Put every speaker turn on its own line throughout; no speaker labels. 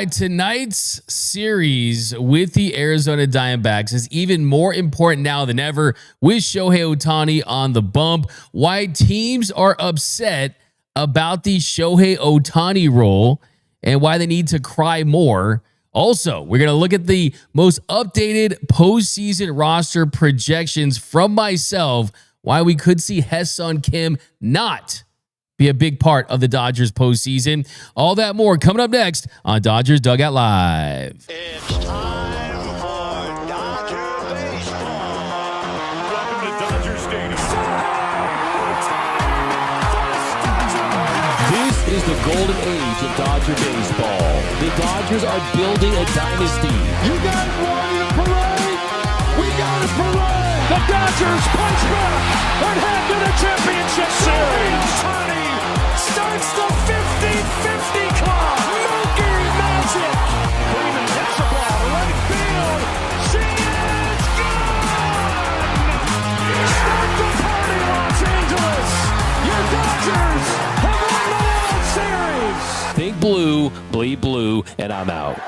Tonight's series with the Arizona Diamondbacks is even more important now than ever with Shohei Ohtani on the bump. Why teams are upset about the Shohei Ohtani rule and why they need to cry more. Also, we're going to look at the most updated postseason roster projections from myself, why we could see Hyeseong Kim not be a big part of the Dodgers postseason. All that more coming up next on Dodgers Dugout Live.
It's time for Dodger baseball.
Welcome to Dodger Stadium.
This is the golden age of Dodger baseball. The Dodgers are building a dynasty.
You guys ready to parade? We got a parade. The Dodgers punch back and head to the championship series. Ohtani starts the 50-50 club. Mookie Magic. Freeman hits the ball to right field. She is gone. Start the party, Los Angeles. Your Dodgers have won the World Series.
Think blue, bleed blue, and I'm out.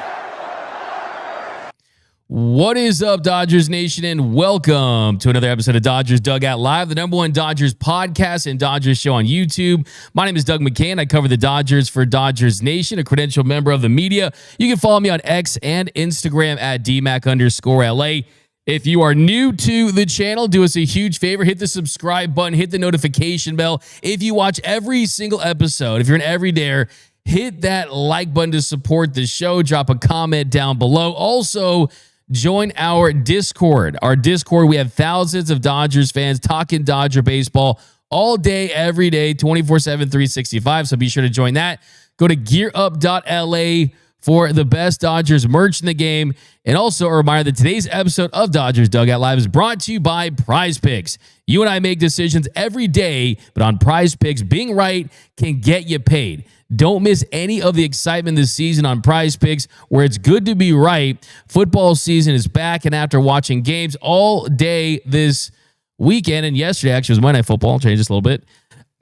What is up, Dodgers Nation, and welcome to another episode of Dodgers Dugout Live, the #1 Dodgers podcast and Dodgers show on YouTube. My name is Doug McKain. I cover the Dodgers for Dodgers Nation, a credentialed member of the media. You can follow me on X and Instagram at DMac_LA. If you are new to the channel, do us a huge favor. Hit the subscribe button. Hit the notification bell. If you watch every single episode, if you're an everydayer, hit that like button to support the show. Drop a comment down below. Also, join our Discord. Our Discord, we have thousands of Dodgers fans talking Dodger baseball all day, every day, 24/7, 365. So be sure to join that. Go to gearup.la for the best Dodgers merch in the game. And also a reminder that today's episode of Dodgers Dugout Live is brought to you by Prize Picks. You and I make decisions every day, but on Prize Picks, being right can get you paid. Don't miss any of the excitement this season on Prize Picks, where it's good to be right. Football season is back, and after watching games all day this weekend, and yesterday actually was Monday Night Football, change this a little bit,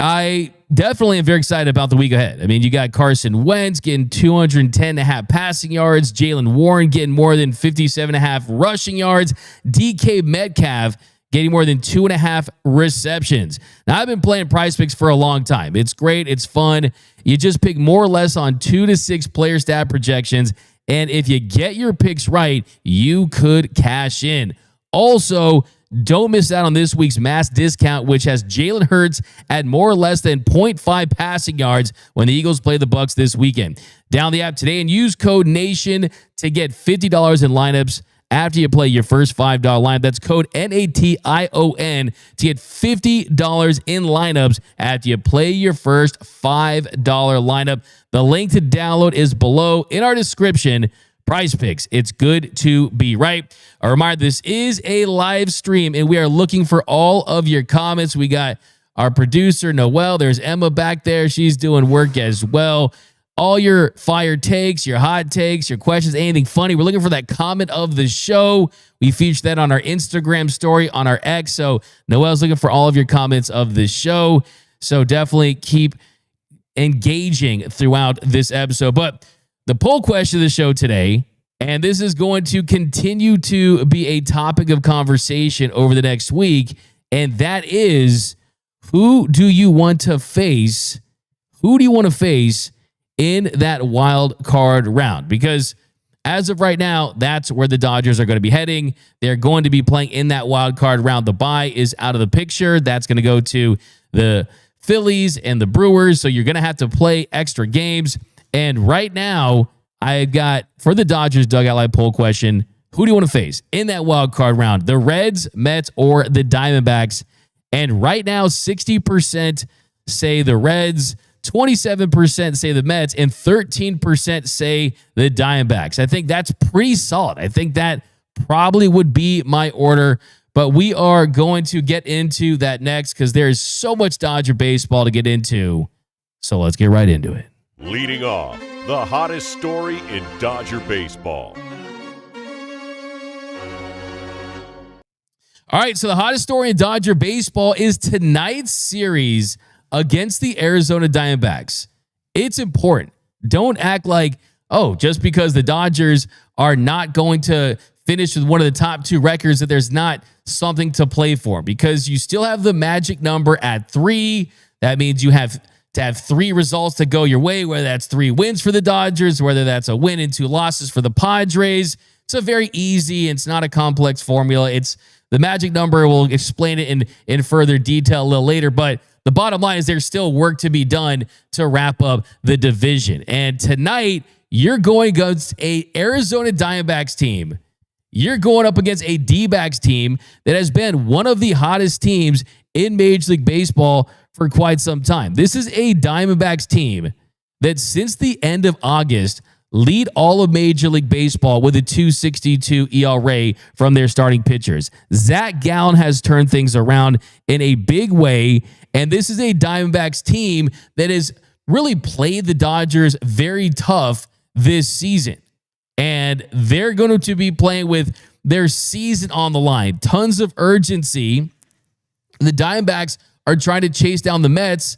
I definitely am very excited about the week ahead. I mean, you got Carson Wentz getting 210.5 passing yards, Jalen Warren getting more than 57.5 rushing yards, DK Metcalf getting more than 2.5 receptions. Now, I've been playing Prize Picks for a long time. It's great. It's fun. You just pick more or less on 2 to 6 player stat projections. And if you get your picks right, you could cash in. Also, don't miss out on this week's mass discount, which has Jalen Hurts at more or less than 0.5 passing yards when the Eagles play the Bucs this weekend. Download the app today and use code NATION to get $50 in lineups after you play your first $5 lineup. That's code NATION to get $50 in lineups after you play your first $5 lineup. The link to download is below in our description. Prize Picks. It's good to be right. A reminder, this is a live stream, and we are looking for all of your comments. We got our producer, Noelle. There's Emma back there. She's doing work as well. All your fire takes, your hot takes, your questions, anything funny. We're looking for that comment of the show. We feature that on our Instagram story, on our X. So Noelle's looking for all of your comments of the show. So definitely keep engaging throughout this episode. But the poll question of the show today, and this is going to continue to be a topic of conversation over the next week, and that is, who do you want to face? Who do you want to face in that wild card round? Because as of right now, that's where the Dodgers are going to be heading. They're going to be playing in that wild card round. The bye is out of the picture. That's going to go to the Phillies and the Brewers. So you're going to have to play extra games. And right now, I've got, for the Dodgers Dugout Live poll question, who do you want to face in that wild card round? The Reds, Mets, or the Diamondbacks? And right now, 60% say the Reds, 27% say the Mets, and 13% say the Diamondbacks. I think that's pretty solid. I think that probably would be my order, but we are going to get into that next because there is so much Dodger baseball to get into. So let's get right into it.
Leading off, the hottest story in Dodger baseball.
All right, so the hottest story in Dodger baseball is tonight's series against the Arizona Diamondbacks. It's important. Don't act like, oh, just because the Dodgers are not going to finish with one of the top 2 records, that there's not something to play for, because you still have the magic number at 3. That means you have to have 3 results to go your way, whether that's 3 wins for the Dodgers, whether that's a win and 2 losses for the Padres. It's a very easy, it's not a complex formula. It's the magic number. We'll explain it in further detail a little later, but the bottom line is there's still work to be done to wrap up the division. And tonight, you're going against a Arizona Diamondbacks team. You're going up against a D-backs team that has been one of the hottest teams in Major League Baseball for quite some time. This is a Diamondbacks team that since the end of August lead all of Major League Baseball with a 2.62 ERA from their starting pitchers. Zach Gallen has turned things around in a big way, and this is a Diamondbacks team that has really played the Dodgers very tough this season. And they're going to be playing with their season on the line. Tons of urgency. The Diamondbacks are trying to chase down the Mets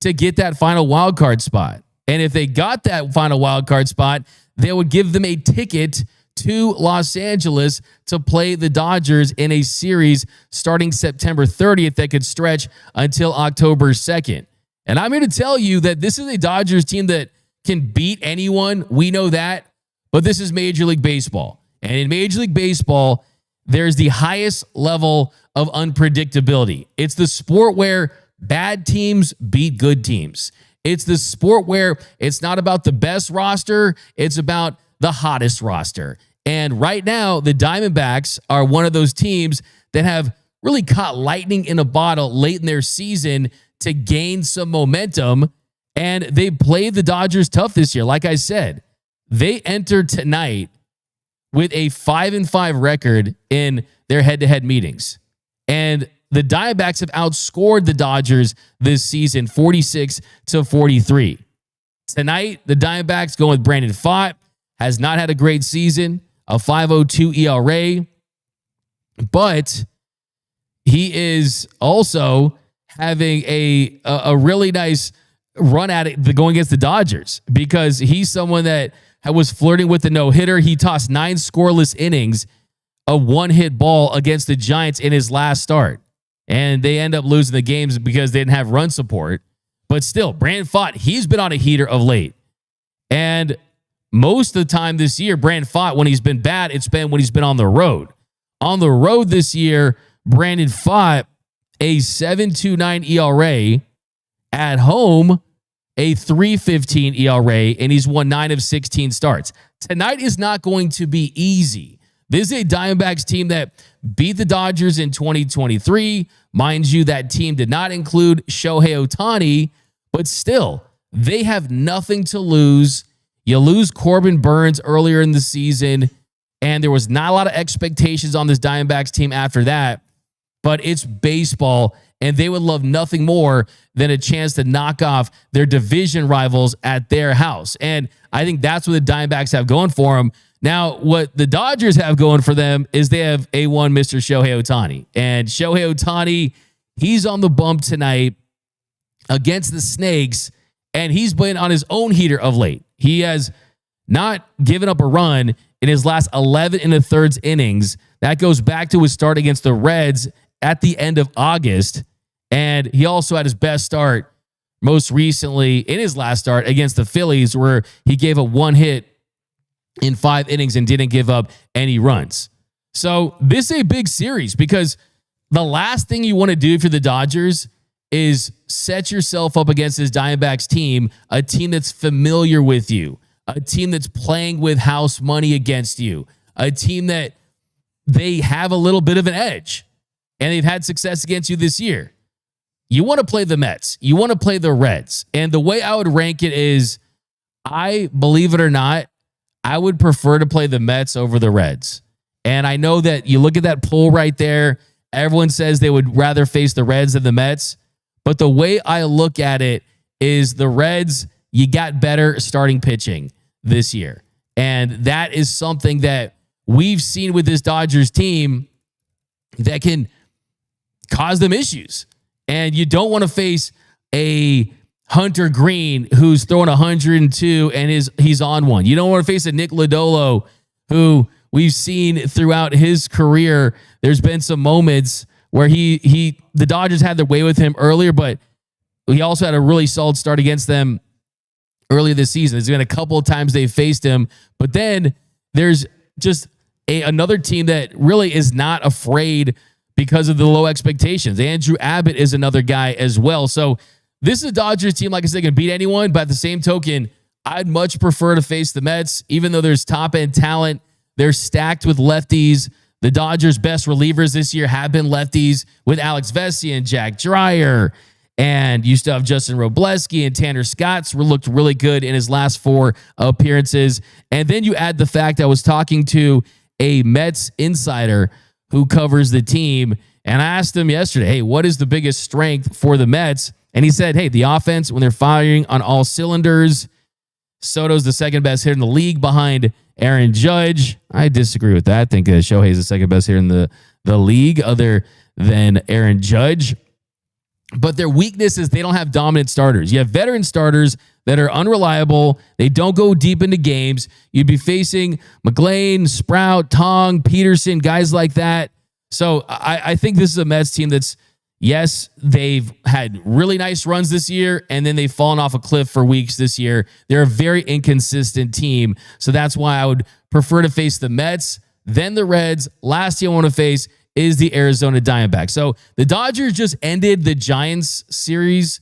to get that final wild card spot. And if they got that final wild card spot, they would give them a ticket to Los Angeles to play the Dodgers in a series starting September 30th that could stretch until October 2nd. And I'm here to tell you that this is a Dodgers team that can beat anyone. We know that. But this is Major League Baseball. And in Major League Baseball, there's the highest level of unpredictability. It's the sport where bad teams beat good teams. It's the sport where it's not about the best roster, it's about the hottest roster. And right now, the Diamondbacks are one of those teams that have really caught lightning in a bottle late in their season to gain some momentum. And they played the Dodgers tough this year. Like I said, they entered tonight with a 5-5 record in their head-to-head meetings. And the Diamondbacks have outscored the Dodgers this season 46-43. Tonight, the Diamondbacks going with Brandon Pfaadt, has not had a great season, a 5.02 ERA, but he is also having a really nice run at it going against the Dodgers, because he's someone that was flirting with the no-hitter. He tossed 9 scoreless innings, a 1-hit ball against the Giants in his last start. And they end up losing the games because they didn't have run support. But still, Brandon Pfaadt, he's been on a heater of late. And most of the time this year, Brandon Pfaadt, when he's been bad, it's been when he's been on the road. On the road this year, Brandon Pfaadt, a 7.29 ERA. At home, a 3.15 ERA, and he's won 9 of 16 starts. Tonight is not going to be easy. This is a Diamondbacks team that beat the Dodgers in 2023. Mind you, that team did not include Shohei Ohtani, but still, they have nothing to lose. You lose Corbin Burns earlier in the season, and there was not a lot of expectations on this Diamondbacks team after that, but it's baseball, and they would love nothing more than a chance to knock off their division rivals at their house. And I think that's what the Diamondbacks have going for them. Now, what the Dodgers have going for them is they have A1 Mr. Shohei Ohtani. And Shohei Ohtani, he's on the bump tonight against the Snakes, and he's been on his own heater of late. He has not given up a run in his last 11 1/3 innings. That goes back to his start against the Reds at the end of August. And he also had his best start most recently in his last start against the Phillies, where he gave a 1 hit in 5 innings and didn't give up any runs. So this is a big series, because the last thing you want to do for the Dodgers is set yourself up against this Diamondbacks team, a team that's familiar with you, a team that's playing with house money against you, a team that they have a little bit of an edge, and they've had success against you this year. You want to play the Mets. You want to play the Reds. And the way I would rank it is, I believe it or not, I would prefer to play the Mets over the Reds. And I know that you look at that poll right there, everyone says they would rather face the Reds than the Mets. But the way I look at it is, the Reds, you got better starting pitching this year. And that is something that we've seen with this Dodgers team that can cause them issues. And you don't want to face a Hunter Green, who's throwing 102 and he's on one. You don't want to face a Nick Lodolo, who we've seen throughout his career. There's been some moments where the Dodgers had their way with him earlier, but he also had a really solid start against them earlier this season. There's been a couple of times they faced him, but then there's just another team that really is not afraid because of the low expectations. Andrew Abbott is another guy as well. So this is a Dodgers team, like I said, can beat anyone, but at the same token, I'd much prefer to face the Mets, even though there's top-end talent. They're stacked with lefties. The Dodgers' best relievers this year have been lefties with Alex Vesey and Jack Dreyer. And you still have Justin Robleski and Tanner Scott looked really good in his last 4 appearances. And then you add the fact I was talking to a Mets insider who covers the team, and I asked him yesterday, hey, what is the biggest strength for the Mets? And he said, hey, the offense, when they're firing on all cylinders. Soto's the second best hitter in the league behind Aaron Judge. I disagree with that. I think Shohei is the second best hitter in the league other than Aaron Judge. But their weakness is they don't have dominant starters. You have veteran starters that are unreliable. They don't go deep into games. You'd be facing McKain, Sprout, Tong, Peterson, guys like that. So I think this is a Mets team that's, yes, they've had really nice runs this year, and then they've fallen off a cliff for weeks this year. They're a very inconsistent team. So that's why I would prefer to face the Mets, then the Reds. Last team I want to face is the Arizona Diamondbacks. So the Dodgers just ended the Giants series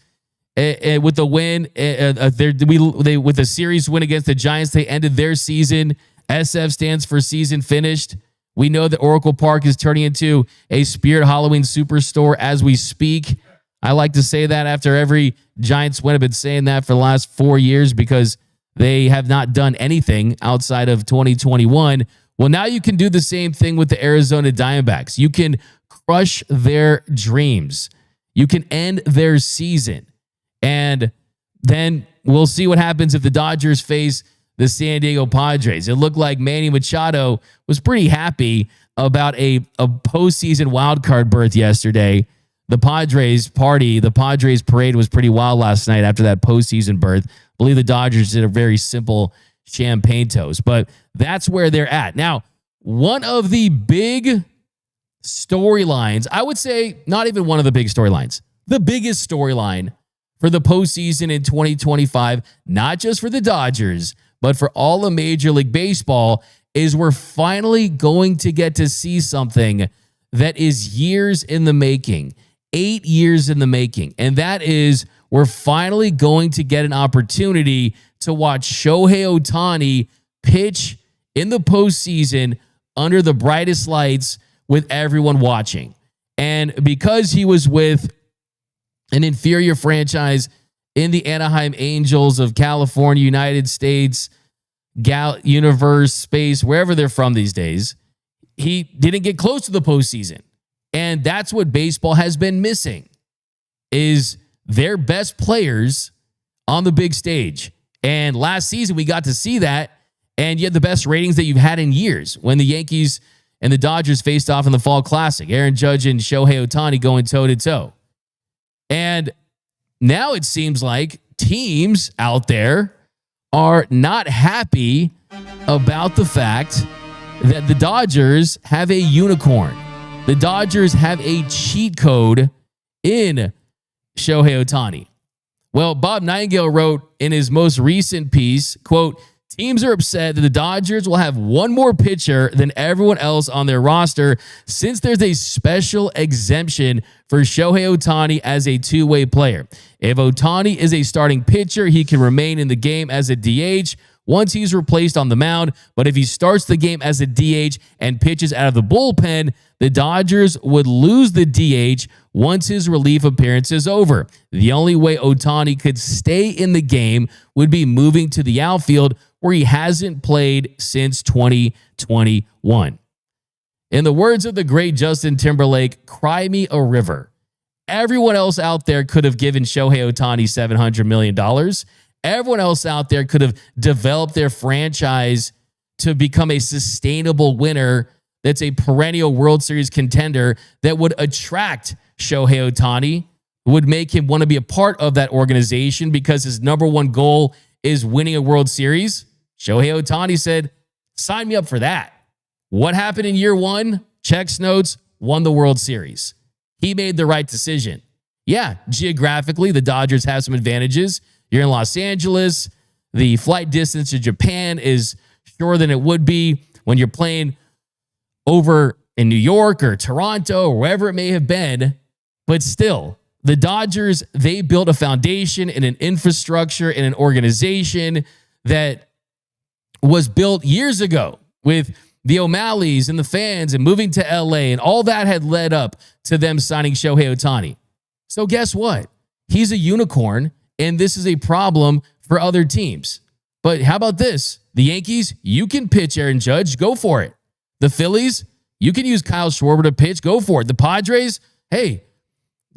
with the win. With a series win against the Giants, they ended their season. SF stands for season finished. We know that Oracle Park is turning into a Spirit Halloween superstore as we speak. I like to say that after every Giants win. I've been saying that for the last 4 years because they have not done anything outside of 2021. Well, now you can do the same thing with the Arizona Diamondbacks. You can crush their dreams. You can end their season. And then we'll see what happens if the Dodgers face the San Diego Padres. It looked like Manny Machado was pretty happy about a postseason wildcard berth yesterday. The Padres parade was pretty wild last night after that postseason berth. I believe the Dodgers did a very simple champagne toast, but that's where they're at. Now, one of the big storylines, I would say not even one of the big storylines, the biggest storyline for the postseason in 2025, not just for the Dodgers, but for all of Major League Baseball, is we're finally going to get to see something that is years in the making, 8 years in the making. And that is we're finally going to get an opportunity to watch Shohei Ohtani pitch in the postseason under the brightest lights with everyone watching. And because he was with an inferior franchise in the Anaheim Angels of California, United States, universe, space, wherever they're from these days, he didn't get close to the postseason. And that's what baseball has been missing, is their best players on the big stage. And last season, we got to see that, and you had the best ratings that you've had in years when the Yankees and the Dodgers faced off in the Fall Classic. Aaron Judge and Shohei Ohtani going toe-to-toe. And now it seems like teams out there are not happy about the fact that the Dodgers have a unicorn. The Dodgers have a cheat code in Shohei Ohtani. Well, Bob Nightingale wrote in his most recent piece, quote, teams are upset that the Dodgers will have one more pitcher than everyone else on their roster since there's a special exemption for Shohei Ohtani as a two-way player. If Ohtani is a starting pitcher, he can remain in the game as a DH once he's replaced on the mound. But if he starts the game as a DH and pitches out of the bullpen, the Dodgers would lose the DH once his relief appearance is over. The only way Ohtani could stay in the game would be moving to the outfield, where he hasn't played since 2021. In the words of the great Justin Timberlake, cry me a river. Everyone else out there could have given Shohei Ohtani $700 million. Everyone else out there could have developed their franchise to become a sustainable winner that's a perennial World Series contender that would attract Shohei Ohtani, would make him want to be a part of that organization because his number one goal is winning a World Series. Shohei Ohtani said, sign me up for that. What happened in year one? Checks notes, won the World Series. He made the right decision. Yeah, geographically, the Dodgers have some advantages. You're in Los Angeles. The flight distance to Japan is shorter than it would be when you're playing over in New York or Toronto or wherever it may have been. But still, the Dodgers, they built a foundation and an infrastructure and an organization that was built years ago with the O'Malleys and the fans and moving to LA, and all that had led up to them signing Shohei Ohtani. So guess what? He's a unicorn, and this is a problem for other teams. But how about this? The Yankees, you can pitch Aaron Judge. Go for it. The Phillies, you can use Kyle Schwarber to pitch. Go for it. The Padres, hey,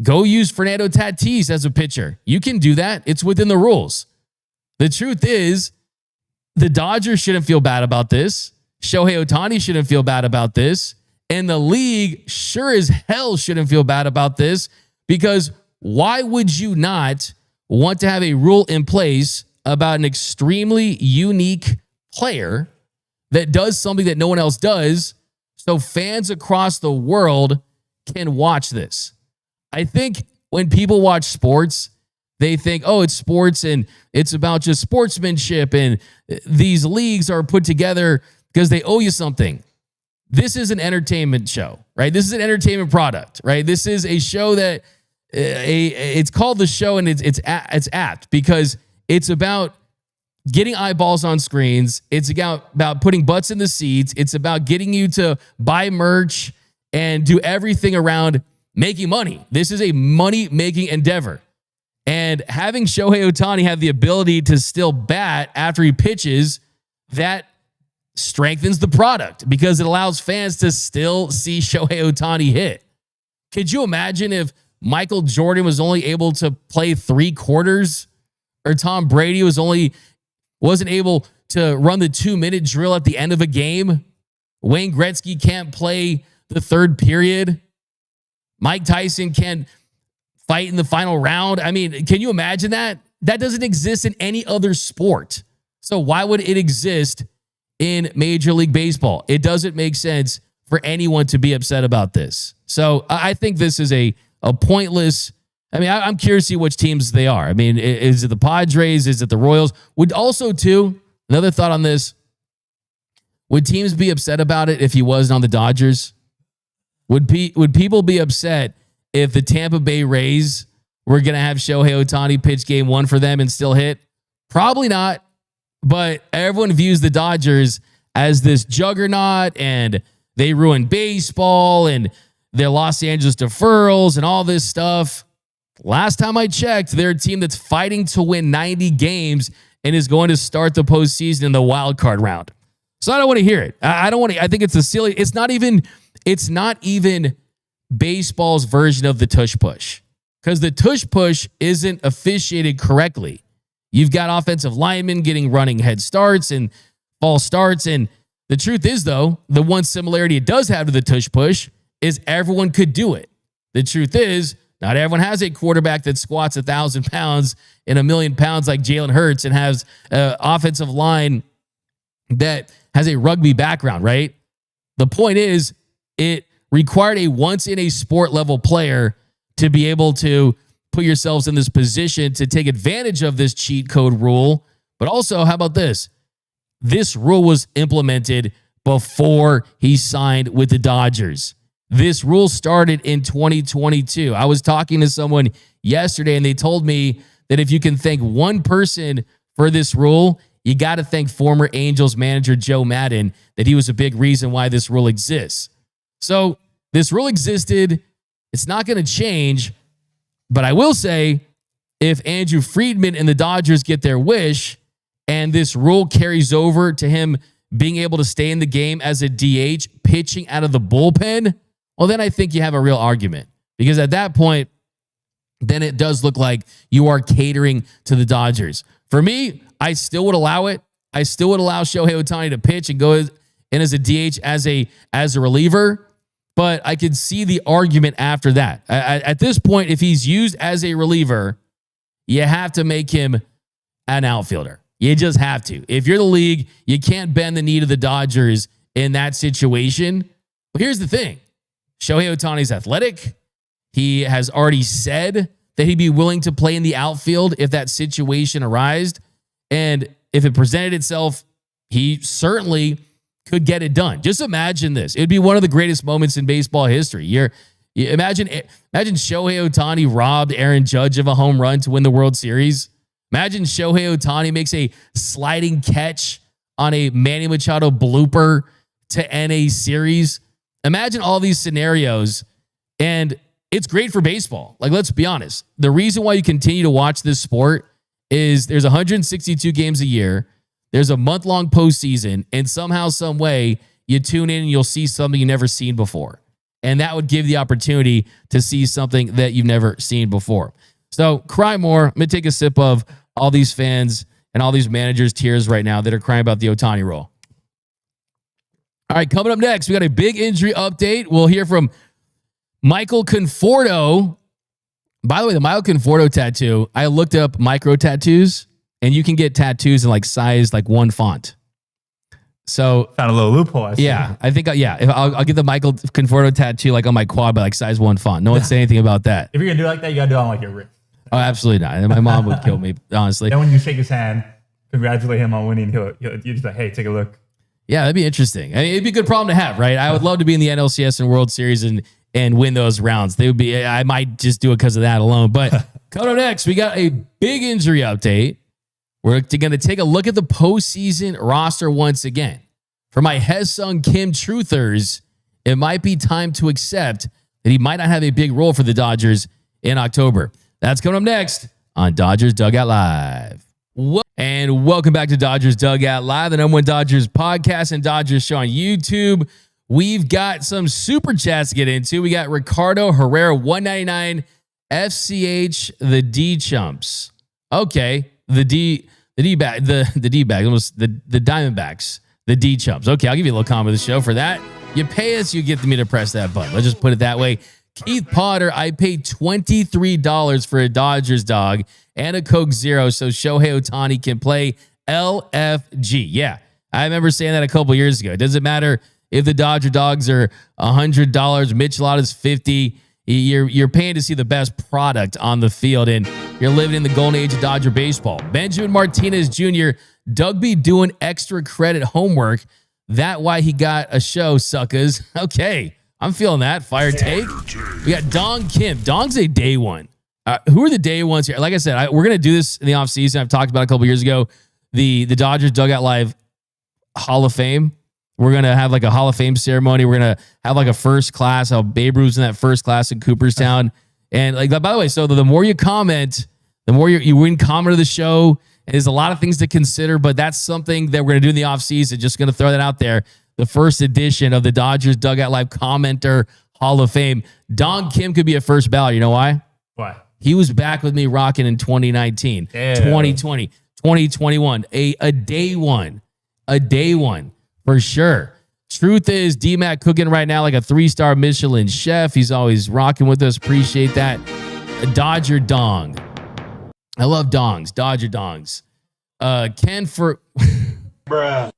go use Fernando Tatis as a pitcher. You can do that. It's within the rules. The truth is, the Dodgers shouldn't feel bad about this. Shohei Ohtani shouldn't feel bad about this. And the league sure as hell shouldn't feel bad about this, because why would you not want to have a rule in place about an extremely unique player that does something that no one else does, so fans across the world can watch this? I think when people watch sports, they think, oh, it's sports and it's about just sportsmanship, and these leagues are put together because they owe you something. This is an entertainment show, right? This is an entertainment product, right? This is a show that it's called The Show, and it's apt because it's about getting eyeballs on screens. It's about putting butts in the seats. It's about getting you to buy merch and do everything around making money. This is a money-making endeavor. And having Shohei Ohtani have the ability to still bat after he pitches, that strengthens the product because it allows fans to still see Shohei Ohtani hit. Could you imagine if Michael Jordan was only able to play 3 quarters, or Tom Brady wasn't able to run the 2-minute drill at the end of a game? Wayne Gretzky can't play the 3rd period. Mike Tyson can't fight in the final round. I mean, can you imagine that? That doesn't exist in any other sport. So why would it exist in Major League Baseball? It doesn't make sense for anyone to be upset about this. So I think this is a pointless. I mean, I'm curious to see which teams they are. I mean, is it the Padres? Is it the Royals? Would also, too, another thought on this, would teams be upset about it if he wasn't on the Dodgers? Would people be upset if the Tampa Bay Rays were going to have Shohei Ohtani pitch game 1 for them and still hit? Probably not. But everyone views the Dodgers as this juggernaut, and they ruin baseball and their Los Angeles deferrals and all this stuff. Last time I checked, they're a team that's fighting to win 90 games and is going to start the postseason in the wild card round. So I don't want to hear it. I don't want to. I think it's a silly. It's not even baseball's version of the tush push, because the tush push isn't officiated correctly. You've got offensive linemen getting running head starts and false starts. And the truth is, though, the one similarity it does have to the tush push is everyone could do it. The truth is, not everyone has a quarterback that squats 1,000 pounds and 1,000,000 pounds like Jalen Hurts and has an offensive line that has a rugby background, right? The point is, it required a once-in-a-sport level player to be able to put yourselves in this position to take advantage of this cheat code rule. But also, how about this? This rule was implemented before he signed with the Dodgers. This rule started in 2022. I was talking to someone yesterday, and they told me that if you can thank one person for this rule, you got to thank former Angels manager Joe Maddon, that he was a big reason why this rule exists. So this rule existed. It's not going to change. But I will say, if Andrew Friedman and the Dodgers get their wish and this rule carries over to him being able to stay in the game as a DH, pitching out of the bullpen, well, then I think you have a real argument. Because at that point, then it does look like you are catering to the Dodgers. For me, I still would allow it. I still would allow Shohei Ohtani to pitch and go in as a DH, as a reliever. but I could see the argument after that. At this point, if he's used as a reliever, you have to make him an outfielder. You just have to. If you're the league, you can't bend the knee to the Dodgers in that situation. But here's the thing. Shohei Ohtani's athletic. He has already said that he'd be willing to play in the outfield if that situation arose. And if it presented itself, he certainly could get it done. Just imagine this. It would be one of the greatest moments in baseball history. Imagine Shohei Ohtani robbed Aaron Judge of a home run to win the World Series. Imagine Shohei Ohtani makes a sliding catch on a Manny Machado blooper to end a series. Imagine all these scenarios, and it's great for baseball. Like, let's be honest. The reason why you continue to watch this sport is there's 162 games a year. There's a month-long postseason, and somehow, some way, you tune in and you'll see something you've never seen before. And that would give the opportunity to see something that you've never seen before. So, cry more. I'm going to take a sip of all these fans and all these managers' tears right now that are crying about the Ohtani rule. All right, coming up next, we got a big injury update. We'll hear from Michael Conforto. By the way, the Michael Conforto tattoo, I looked up micro tattoos, and you can get tattoos in like size like one font. So
found a little loophole. I
think I'll get the Michael Conforto tattoo like on my quad by like size one font. No one say anything about that.
If you're gonna do it like that, you gotta do it on like your wrist.
Oh, absolutely not. My mom would kill me, honestly.
Then when you shake his hand, congratulate him on winning. You're just like, hey, take a look.
Yeah, that'd be interesting. I mean, it'd be a good problem to have, right? I would love to be in the NLCS and World Series and win those rounds. They would be. I might just do it because of that alone. But coming up next, we got a big injury update. We're going to take a look at the postseason roster once again. For my Hyeseong Kim truthers, it might be time to accept that he might not have a big role for the Dodgers in October. That's coming up next on Dodgers Dugout Live. And welcome back to Dodgers Dugout Live, the #1 Dodgers podcast and Dodgers show on YouTube. We've got some super chats to get into. We got Ricardo Herrera, 199, FCH, the D Chumps. Okay, the Diamondbacks, the D Chumps. Okay, I'll give you a little comment of the show for that. You pay us, you get me to press that button. Let's just put it that way. Keith Potter, I paid $23 for a Dodgers dog and a Coke Zero so Shohei Ohtani can play LFG. Yeah, I remember saying that a couple years ago. It doesn't matter if the Dodger dogs are $100, Micheladas $50. You're paying to see the best product on the field, and you're living in the golden age of Dodger baseball. Benjamin Martinez Jr., Doug be doing extra credit homework. That why he got a show, suckers. Okay. I'm feeling that. Fire take. We got Dong Kim. Dong's a day one. Who are the day ones here? Like I said, we're going to do this in the offseason. I've talked about it a couple years ago. The Dodgers Dugout Live Hall of Fame. We're going to have like a Hall of Fame ceremony. We're going to have like a first class. How Babe Ruth's in that first class in Cooperstown. And like, by the way, so the more you comment, the more you win comment of the show. And there's a lot of things to consider, but that's something that we're going to do in the offseason. Just going to throw that out there. The first edition of the Dodgers Dugout Live Commenter Hall of Fame. Dong Kim could be a first ballot. You know why?
Why?
He was back with me rocking in 2019, 2020, 2021. A day one. A day one for sure. Truth is, D-Mac cooking right now like a 3-star Michelin chef. He's always rocking with us. Appreciate that. A Dodger Dong. I love dongs. Dodger dongs. Ken for... Bruh.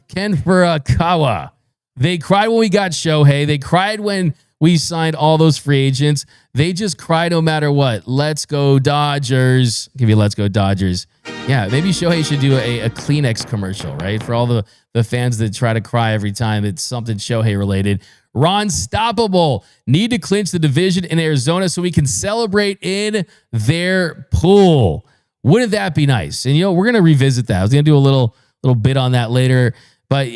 Ken Furukawa. They cried when we got Shohei. They cried when we signed all those free agents. They just cry no matter what. Let's go Dodgers. I'll give you let's go Dodgers. Yeah, maybe Shohei should do a Kleenex commercial, right? For all the fans that try to cry every time it's something Shohei related. Ron Stoppable. Need to clinch the division in Arizona so we can celebrate in their pool. Wouldn't that be nice? And, we're going to revisit that. I was going to do a little bit on that later. But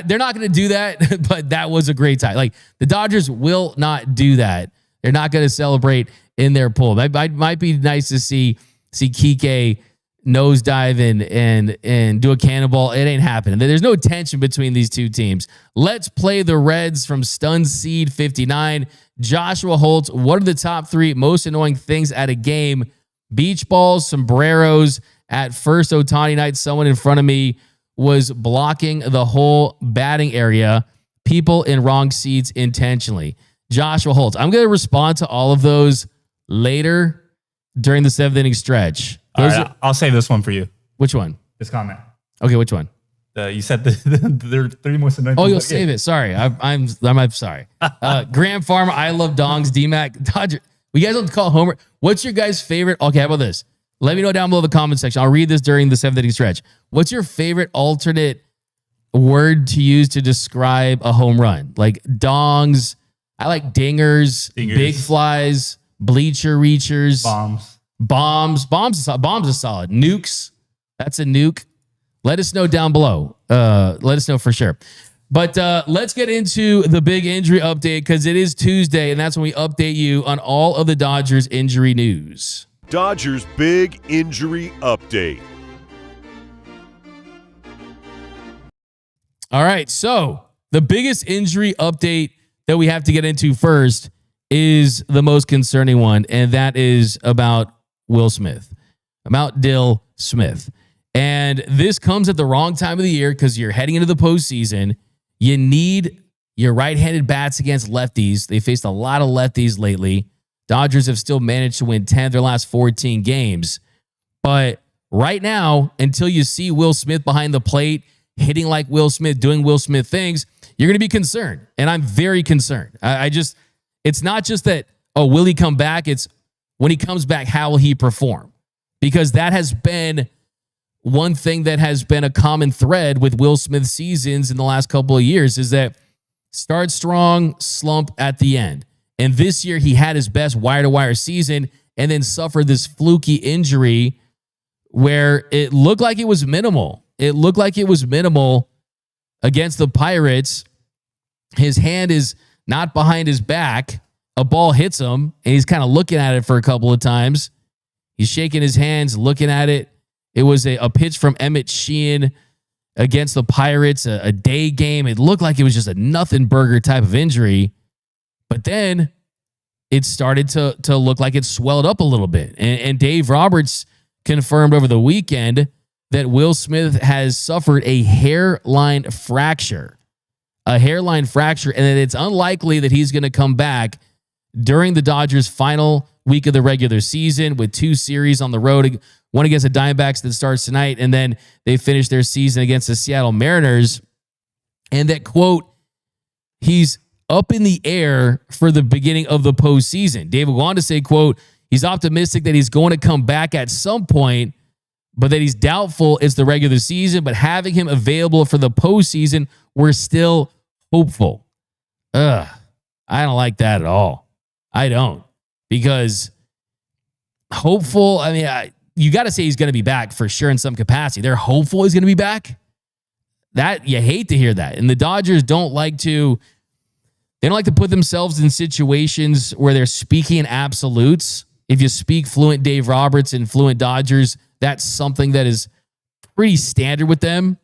they're not going to do that, but that was a great time. Like, the Dodgers will not do that. They're not going to celebrate in their pool. Might be nice to see Kike nosedive and do a cannonball. It ain't happening. There's no tension between these two teams. Let's play the Reds from Stun Seed 59. Joshua Holtz, what are the top 3 most annoying things at a game? Beach balls, sombreros. At first Ohtani night, someone in front of me was blocking the whole batting area. people in wrong seats intentionally. Joshua Holtz. I'm going to respond to all of those later during the 7th inning stretch.
All right, I'll save this one for you.
Which one?
This comment.
Okay, which one?
You said there are 3 most annoying.
Oh, you'll save it. Sorry. I'm sorry. Graham Farmer, I love dongs, DMAC, Dodger. You guys don't call Homer. What's your guys' favorite? Okay, how about this? Let me know down below in the comment section. I'll read this during the 7th inning stretch. What's your favorite alternate word to use to describe a home run? Like dongs. I like dingers. Big flies, bleacher reachers, bombs is solid. Nukes. That's a nuke. Let us know down below. Let us know for sure. But let's get into the big injury update because it is Tuesday, and that's when we update you on all of the Dodgers injury news.
Dodgers big injury update.
All right, so the biggest injury update that we have to get into first is the most concerning one, and that is about Will Smith, about Dill Smith. And this comes at the wrong time of the year because you're heading into the postseason. You need your right-handed bats against lefties. They faced a lot of lefties lately. Dodgers have still managed to win 10 of their last 14 games. But right now, until you see Will Smith behind the plate, hitting like Will Smith, doing Will Smith things, you're going to be concerned. And I'm very concerned. It's not just that, oh, will he come back? It's when he comes back, how will he perform? Because that has been one thing that has been a common thread with Will Smith seasons in the last couple of years is that start strong, slump at the end. And this year he had his best wire-to-wire season and then suffered this fluky injury where it looked like it was minimal. It looked like it was minimal against the Pirates. His hand is not behind his back. A ball hits him, and he's kind of looking at it for a couple of times. He's shaking his hands, looking at it. It was a pitch from Emmet Sheehan against the Pirates, a day game. It looked like it was just a nothing burger type of injury. But then it started to look like it swelled up a little bit. And Dave Roberts confirmed over the weekend that Will Smith has suffered a hairline fracture. A hairline fracture, and that it's unlikely that he's going to come back during the Dodgers' final week of the regular season with 2 series on the road, one against the Diamondbacks that starts tonight, and then they finish their season against the Seattle Mariners. And that, quote, he's up in the air for the beginning of the postseason. David went on to say, quote, he's optimistic that he's going to come back at some point, but that he's doubtful it's the regular season, but having him available for the postseason, we're still hopeful. I don't like that at all. I don't. Because hopeful, I mean, you got to say he's going to be back for sure in some capacity. They're hopeful he's going to be back. That you hate to hear that. And the Dodgers don't like to put themselves in situations where they're speaking in absolutes. If you speak fluent Dave Roberts and fluent Dodgers, that's something that is pretty standard with them.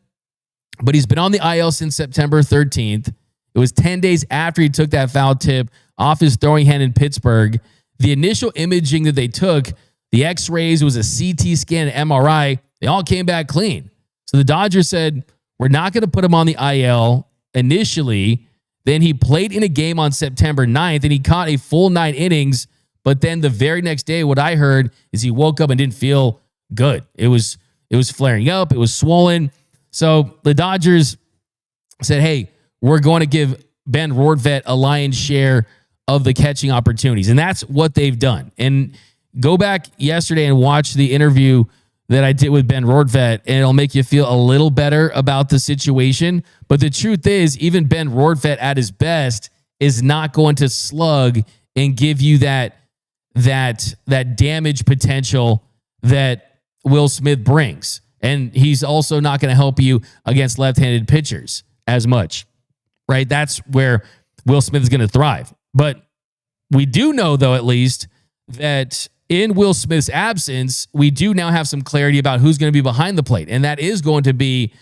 But he's been on the IL since September 13th. It was 10 days after he took that foul tip off his throwing hand in Pittsburgh. The initial imaging that they took, the x-rays, it was a CT scan, and MRI, they all came back clean. So the Dodgers said, we're not going to put him on the IL initially. Then he played in a game on September 9th, and he caught a full 9 innings. But then the very next day, what I heard is he woke up and didn't feel good. It was flaring up. It was swollen. So the Dodgers said, hey, we're going to give Ben Rortvedt a lion's share of the catching opportunities. And that's what they've done. And go back yesterday and watch the interview that I did with Ben Rortvedt, and it'll make you feel a little better about the situation. But the truth is, even Ben Rortvedt at his best is not going to slug and give you that damage potential that Will Smith brings. And he's also not going to help you against left-handed pitchers as much, right? That's where Will Smith is going to thrive. But we do know, though, at least, that in Will Smith's absence, we do now have some clarity about who's going to be behind the plate. And that is going to be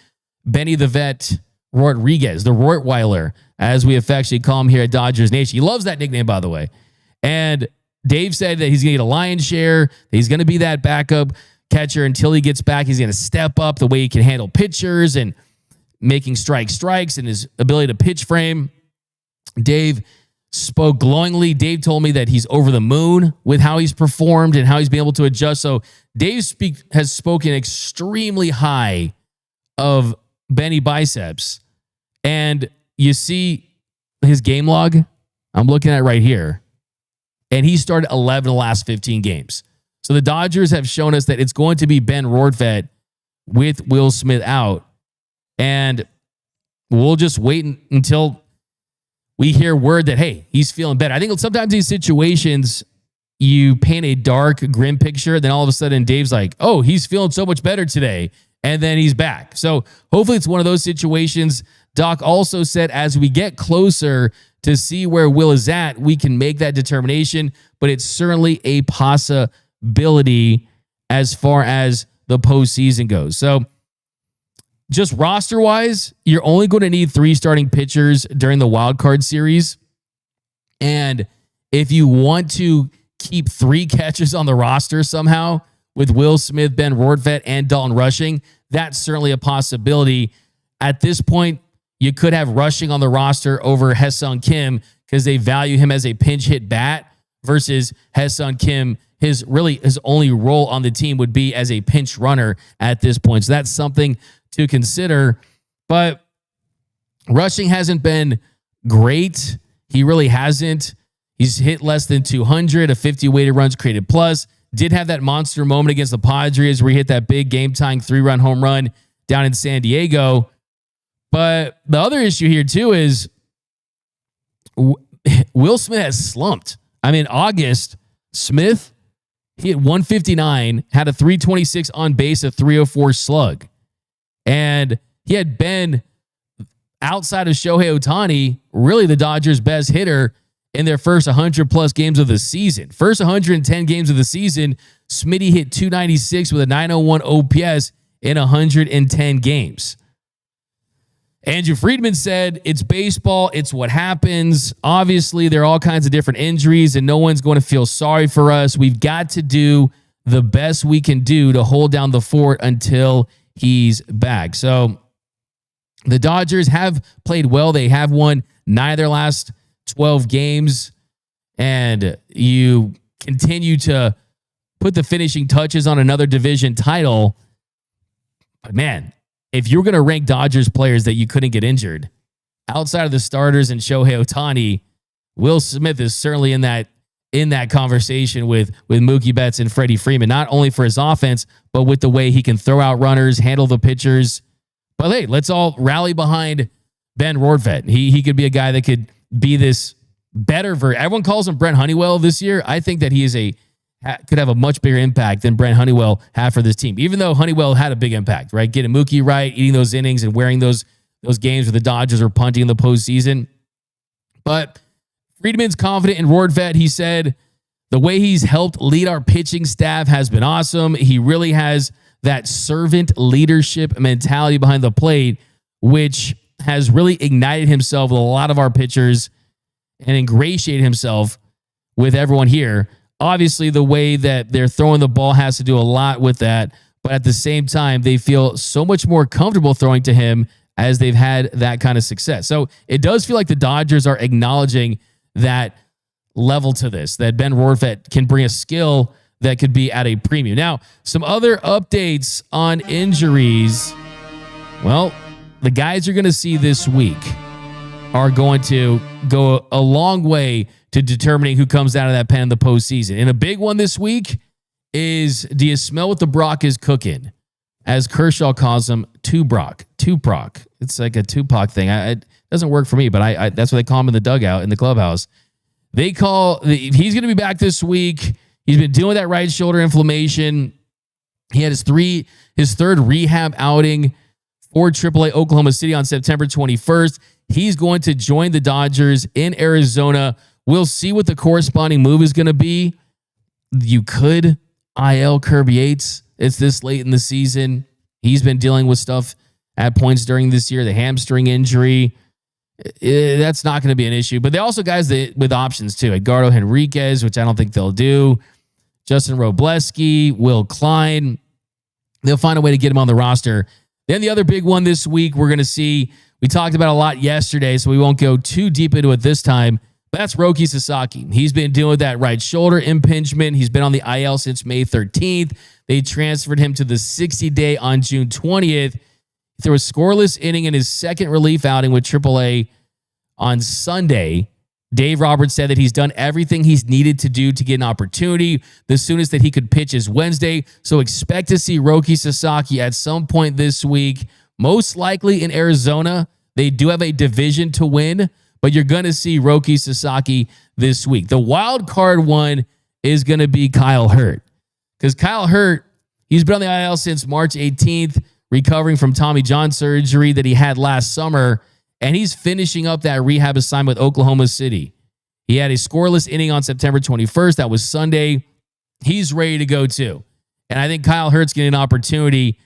Benny the Vet Rodriguez, the Rottweiler, as we affectionately call him here at Dodgers Nation. He loves that nickname, by the way. And Dave said that he's going to get a lion's share. He's going to be that backup catcher until he gets back. He's going to step up the way he can handle pitchers and making strikes and his ability to pitch frame. Dave spoke glowingly. Dave told me that he's over the moon with how he's performed and how he's been able to adjust. So Dave has spoken extremely high of Benny Biceps. And you see his game log. I'm looking at it right here. And he started 11 of the last 15 games. So the Dodgers have shown us that it's going to be Ben Rortvedt with Will Smith out. And we'll just wait until we hear word that, hey, he's feeling better. I think sometimes these situations, you paint a dark, grim picture. Then all of a sudden, Dave's like, oh, he's feeling so much better today. And then he's back. So hopefully it's one of those situations. Doc also said as we get closer to see where Will is at, we can make that determination. But it's certainly a possibility as far as the postseason goes. So just roster-wise, you're only going to need 3 starting pitchers during the wild card series. And if you want to keep 3 catchers on the roster somehow with Will Smith, Ben Rortvedt, and Dalton Rushing, that's certainly a possibility. At this point, you could have Rushing on the roster over Hyeseong Kim because they value him as a pinch hit bat versus Hyeseong Kim. His only role on the team would be as a pinch runner at this point. So that's something to consider. But Rushing hasn't been great. He really hasn't. He's hit less than 200, a 50 weighted runs created plus. Did have that monster moment against the Padres where he hit that big game-tying 3-run home run down in San Diego. But the other issue here, too, is Will Smith has slumped. I mean, August, Smith, he hit 159, had a 326 on base, a 304 slug. And he had been, outside of Shohei Ohtani, really the Dodgers' best hitter in their first 100-plus games of the season. First 110 games of the season, Smitty hit 296 with a 901 OPS in 110 games. Andrew Friedman said, it's baseball, it's what happens. Obviously, there are all kinds of different injuries, and no one's going to feel sorry for us. We've got to do the best we can do to hold down the fort until he's back. So the Dodgers have played well. They have won 9 of their last 12 games, and you continue to put the finishing touches on another division title. But man, if you're going to rank Dodgers players that you couldn't get injured, outside of the starters and Shohei Ohtani, Will Smith is certainly in that conversation with Mookie Betts and Freddie Freeman, not only for his offense, but with the way he can throw out runners, handle the pitchers. But hey, let's all rally behind Ben Rortvedt. He could be a guy that could be this better version. Everyone calls him Brent Honeywell this year. I think that he could have a much bigger impact than Brent Honeywell had for this team, even though Honeywell had a big impact, right? Getting Mookie right, eating those innings and wearing those games where the Dodgers are punting in the postseason. But Friedman's confident in Rortvedt. He said the way he's helped lead our pitching staff has been awesome. He really has that servant leadership mentality behind the plate, which has really ignited himself with a lot of our pitchers and ingratiated himself with everyone here. Obviously, the way that they're throwing the ball has to do a lot with that, but at the same time, they feel so much more comfortable throwing to him as they've had that kind of success. So it does feel like the Dodgers are acknowledging that level to this, that Ben Rortvedt can bring a skill that could be at a premium. Now, some other updates on injuries. Well, the guys you're going to see this week are going to go a long way to determining who comes out of that pen in the postseason. And a big one this week is, do you smell what the Brock is cooking? As Kershaw calls him, Tupac. It's like a Tupac thing. It doesn't work for me, but that's what they call him in the dugout, in the clubhouse. He's going to be back this week. He's been dealing with that right shoulder inflammation. He had his third rehab outing for AAA Oklahoma City on September 21st. He's going to join the Dodgers in Arizona. We'll see what the corresponding move is going to be. You could IL Kirby Yates. It's this late in the season. He's been dealing with stuff at points during this year, the hamstring injury. That's not going to be an issue. But they also guys with options too. Edgardo Henriquez, which I don't think they'll do. Justin Robleski, Will Klein. They'll find a way to get him on the roster. Then the other big one this week we're going to see we talked about a lot yesterday, so we won't go too deep into it this time. But that's Roki Sasaki. He's been dealing with that right shoulder impingement. He's been on the IL since May 13th. They transferred him to the 60-day on June 20th. There was scoreless inning in his second relief outing with AAA on Sunday. Dave Roberts said that he's done everything he's needed to do to get an opportunity. The soonest that he could pitch is Wednesday. So expect to see Roki Sasaki at some point this week, most likely in Arizona. They do have a division to win, but you're going to see Roki Sasaki this week. The wild card one is going to be Kyle Hurt, because Kyle Hurt, he's been on the IL since March 18th, recovering from Tommy John surgery that he had last summer. And he's finishing up that rehab assignment with Oklahoma City. He had a scoreless inning on September 21st. That was Sunday. He's ready to go too. And I think Kyle Hurt's getting an opportunity.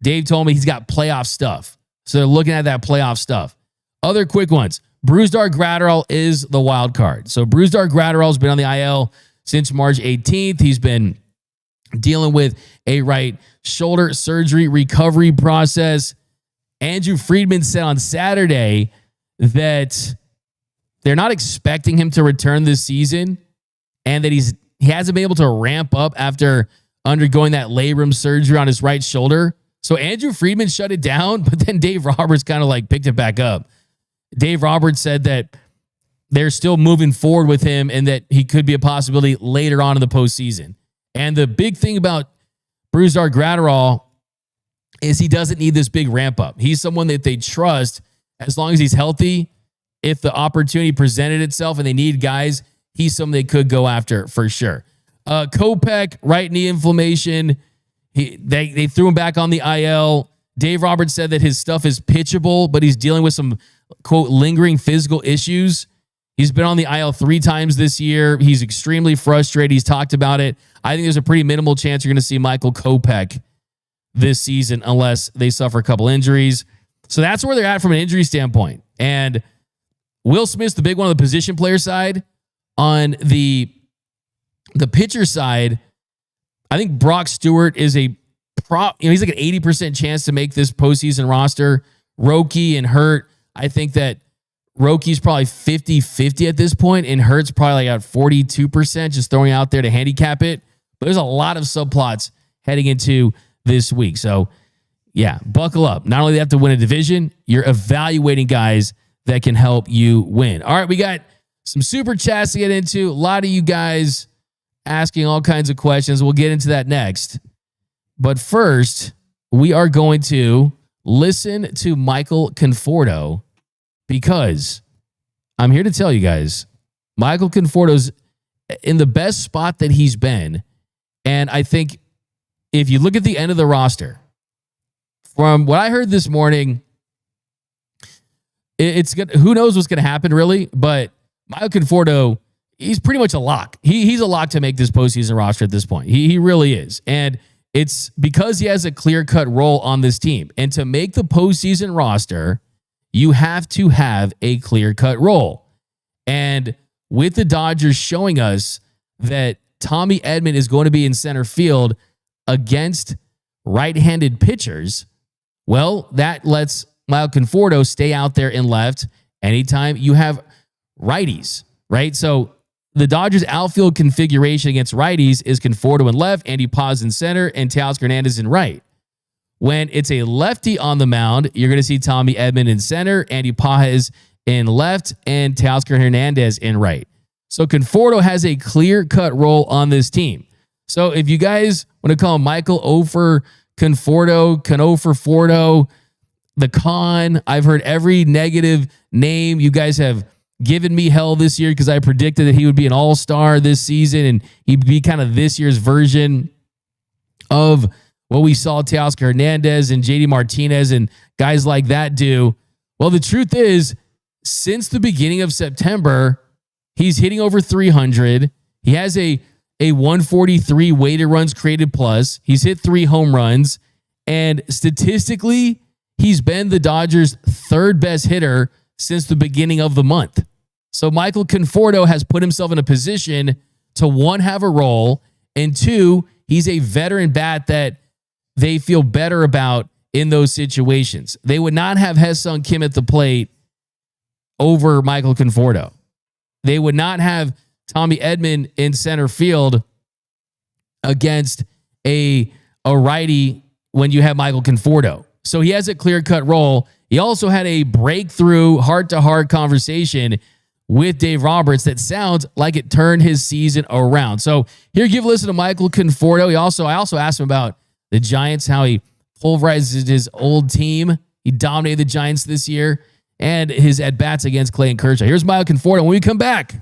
Dave told me he's got playoff stuff. So they're looking at that playoff stuff. Other quick ones. Brusdar Graterol is the wild card. So Brusdar Graterol has been on the IL since March 18th. He's been dealing with a right shoulder surgery recovery process. Andrew Friedman said on Saturday that they're not expecting him to return this season, and that he hasn't been able to ramp up after undergoing that labrum surgery on his right shoulder. So Andrew Friedman shut it down, but then Dave Roberts kind of like picked it back up. Dave Roberts said that they're still moving forward with him and that he could be a possibility later on in the postseason. And the big thing about Brusdar Graterol is he doesn't need this big ramp up. He's someone that they trust as long as he's healthy. If the opportunity presented itself and they need guys, he's someone they could go after for sure. Kopech, right knee inflammation. They threw him back on the IL. Dave Roberts said that his stuff is pitchable, but he's dealing with some, quote, lingering physical issues. He's been on the IL 3 times this year. He's extremely frustrated. He's talked about it. I think there's a pretty minimal chance you're going to see Michael Kopech this season unless they suffer a couple injuries. So that's where they're at from an injury standpoint. And Will Smith's the big one on the position player side. On the pitcher side, I think Brock Stewart is he's like an 80% chance to make this postseason roster. Roki and Hurt, I think that Roki's probably 50-50 at this point, and Hurt's probably like at 42%, just throwing out there to handicap it. But there's a lot of subplots heading into this week. So, yeah, buckle up. Not only do they have to win a division, you're evaluating guys that can help you win. All right, we got some super chats to get into. A lot of you guys asking all kinds of questions. We'll get into that next. But first, we are going to listen to Michael Conforto, because I'm here to tell you guys, Michael Conforto's in the best spot that he's been. And I think if you look at the end of the roster, from what I heard this morning, it's good. Who knows what's going to happen, really? But Michael Conforto, he's pretty much a lock. He's a lock to make this postseason roster at this point. He really is. And it's because he has a clear-cut role on this team. And to make the postseason roster, you have to have a clear-cut role. And with the Dodgers showing us that Tommy Edman is going to be in center field against right-handed pitchers, well, that lets Michael Conforto stay out there in left anytime you have righties, right? So the Dodgers outfield configuration against righties is Conforto in left, Andy Paz in center, and Teoscar Hernandez in right. When it's a lefty on the mound, you're going to see Tommy Edman in center, Andy Paz in left, and Teoscar Hernandez in right. So Conforto has a clear-cut role on this team. So if you guys want to call him Michael Ofer Conforto, Canofer Forto, the Con, I've heard every negative name. You guys have given me hell this year because I predicted that he would be an all-star this season and he'd be kind of this year's version of what we saw Teoscar Hernandez and JD Martinez and guys like that do. Well, the truth is, since the beginning of September, he's hitting over 300. He has a 143 weighted runs created plus. He's hit 3 home runs. And statistically, he's been the Dodgers' third best hitter since the beginning of the month. So Michael Conforto has put himself in a position to, 1, have a role, and 2, he's a veteran bat that they feel better about in those situations. They would not have Hyeseong Kim at the plate over Michael Conforto. They would not have Tommy Edman in center field against a righty when you have Michael Conforto. So he has a clear-cut role. He also had a breakthrough heart-to-heart conversation with Dave Roberts that sounds like it turned his season around. So here, give a listen to Michael Conforto. I also asked him about the Giants, how he pulverized his old team. He dominated the Giants this year, and his at-bats against Clayton Kershaw. Here's Michael Conforto. When we come back,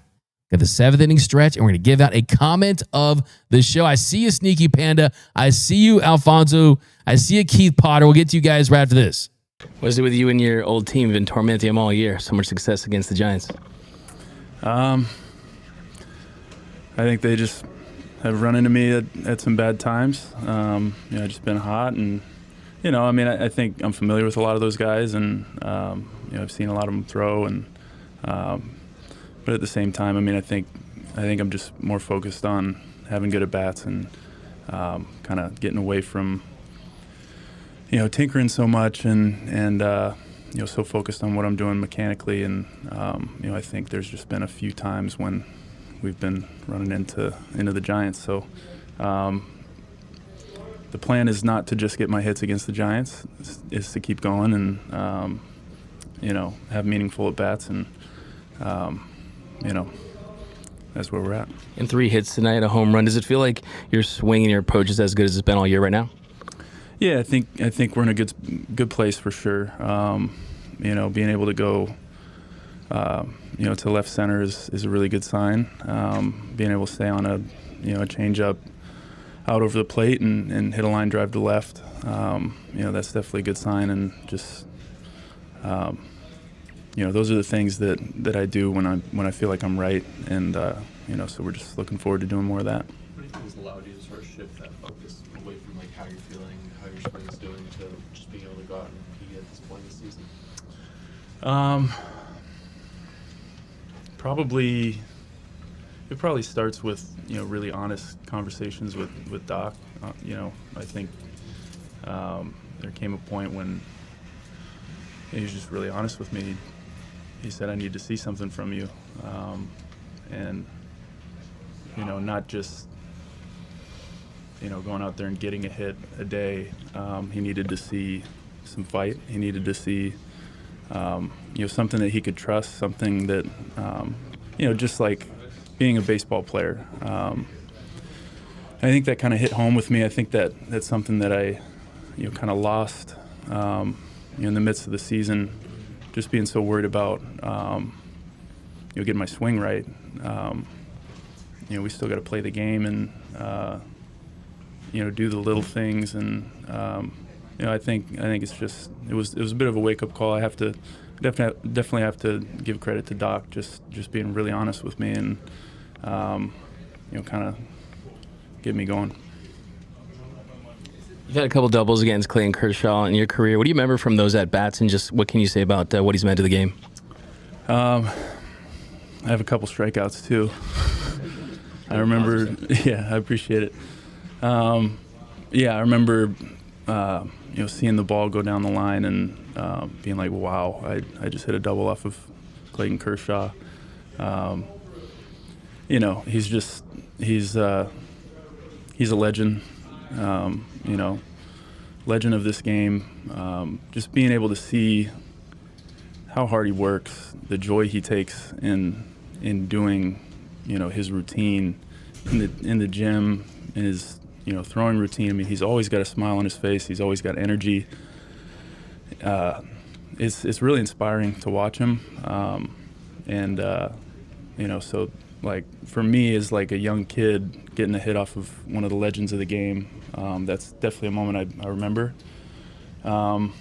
got the 7th inning stretch, and we're going to give out a comment of the show. I see you, Sneaky Panda. I see you, Alfonso. I see you, Keith Potter. We'll get to you guys right after this.
What is it with you and your old team? You've been tormenting them all year. So much success against the Giants.
I think they just have run into me at some bad times. Just been hot, and I think I'm familiar with a lot of those guys, and I've seen a lot of them throw, and but at the same time, I think I'm just more focused on having good at bats and kind of getting away from tinkering so much and so focused on what I'm doing mechanically, and I think there's just been a few times when we've been running into the Giants. So the plan is not to just get my hits against the Giants; is to keep going and have meaningful at bats, and that's where we're at.
And 3 hits tonight, a home run. Does it feel like your swing and your approach is as good as it's been all year right now?
Yeah, I think we're in a good place for sure. Being able to go, to left center is a really good sign. Being able to stay on a changeup out over the plate and hit a line drive to left, that's definitely a good sign. And just, those are the things that I do when I feel like I'm right. And so we're just looking forward to doing more of that.
What do you think has allowed you to sort of shift that focus away from like how you're feeling, how your spring is doing, to just being able to go out and compete at this point in the season?
It probably starts with really honest conversations with Doc. I think there came a point when he was just really honest with me. He said, "I need to see something from you," and not just going out there and getting a hit a day. He needed to see some fight. He needed to see something that he could trust, something that just like being a baseball player. I think that kind of hit home with me. I think that's something that I kind of lost in the midst of the season, just being so worried about getting my swing right. We still got to play the game and do the little things, and I think it's just it was a bit of a wake up call. I have to definitely have to give credit to Doc, just being really honest with me and kind of get me going.
You've had a couple doubles against Clayton Kershaw in your career. What do you remember from those at bats, and just what can you say about what he's meant to the game?
I have a couple strikeouts too. I remember, yeah, I appreciate it. I remember, seeing the ball go down the line and being like, wow, I just hit a double off of Clayton Kershaw. He's a legend, legend of this game. Just being able to see how hard he works, the joy he takes in doing, his routine in the gym, in his throwing routine. I mean, he's always got a smile on his face. He's always got energy. It's really inspiring to watch him. So like for me, as like a young kid getting a hit off of one of the legends of the game, that's definitely a moment I remember. And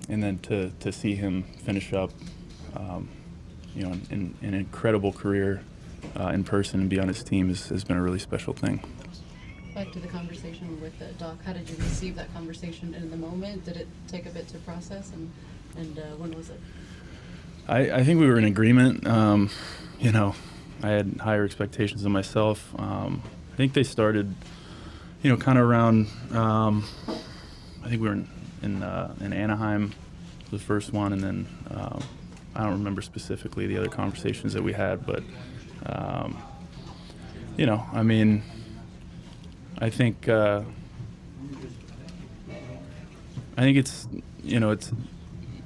then to see him finish up, an incredible career in person and be on his team has been a really special thing.
Back to the conversation with Doc, how did you receive that conversation in the moment? Did it take a bit to process, and when was it?
I think we were in agreement. I had higher expectations of myself. I think they started, kind of around, I think we were in in Anaheim, the first one, and then I don't remember specifically the other conversations that we had, but you know, I mean, I think it's, you know, it's,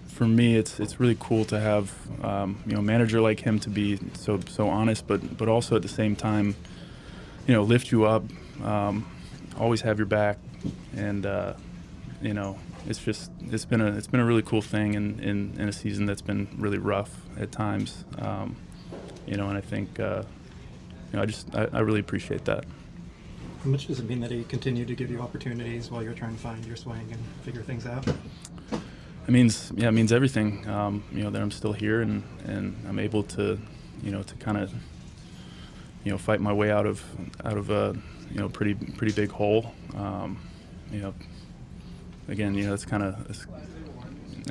for me, it's really cool to have you know, a manager like him to be so honest, but also at the same time, you know, lift you up, always have your back, and you know, it's been a really cool thing in a season that's been really rough at times, you know, and I think you know, I really appreciate that.
How much does it mean that he continued to give you opportunities while you're trying to find your swing and figure things out?
It means everything. You know, that I'm still here and I'm able to, you know, to kind of, you know, fight my way out of a, you know, pretty big hole. You know, again, you know, it's kind of,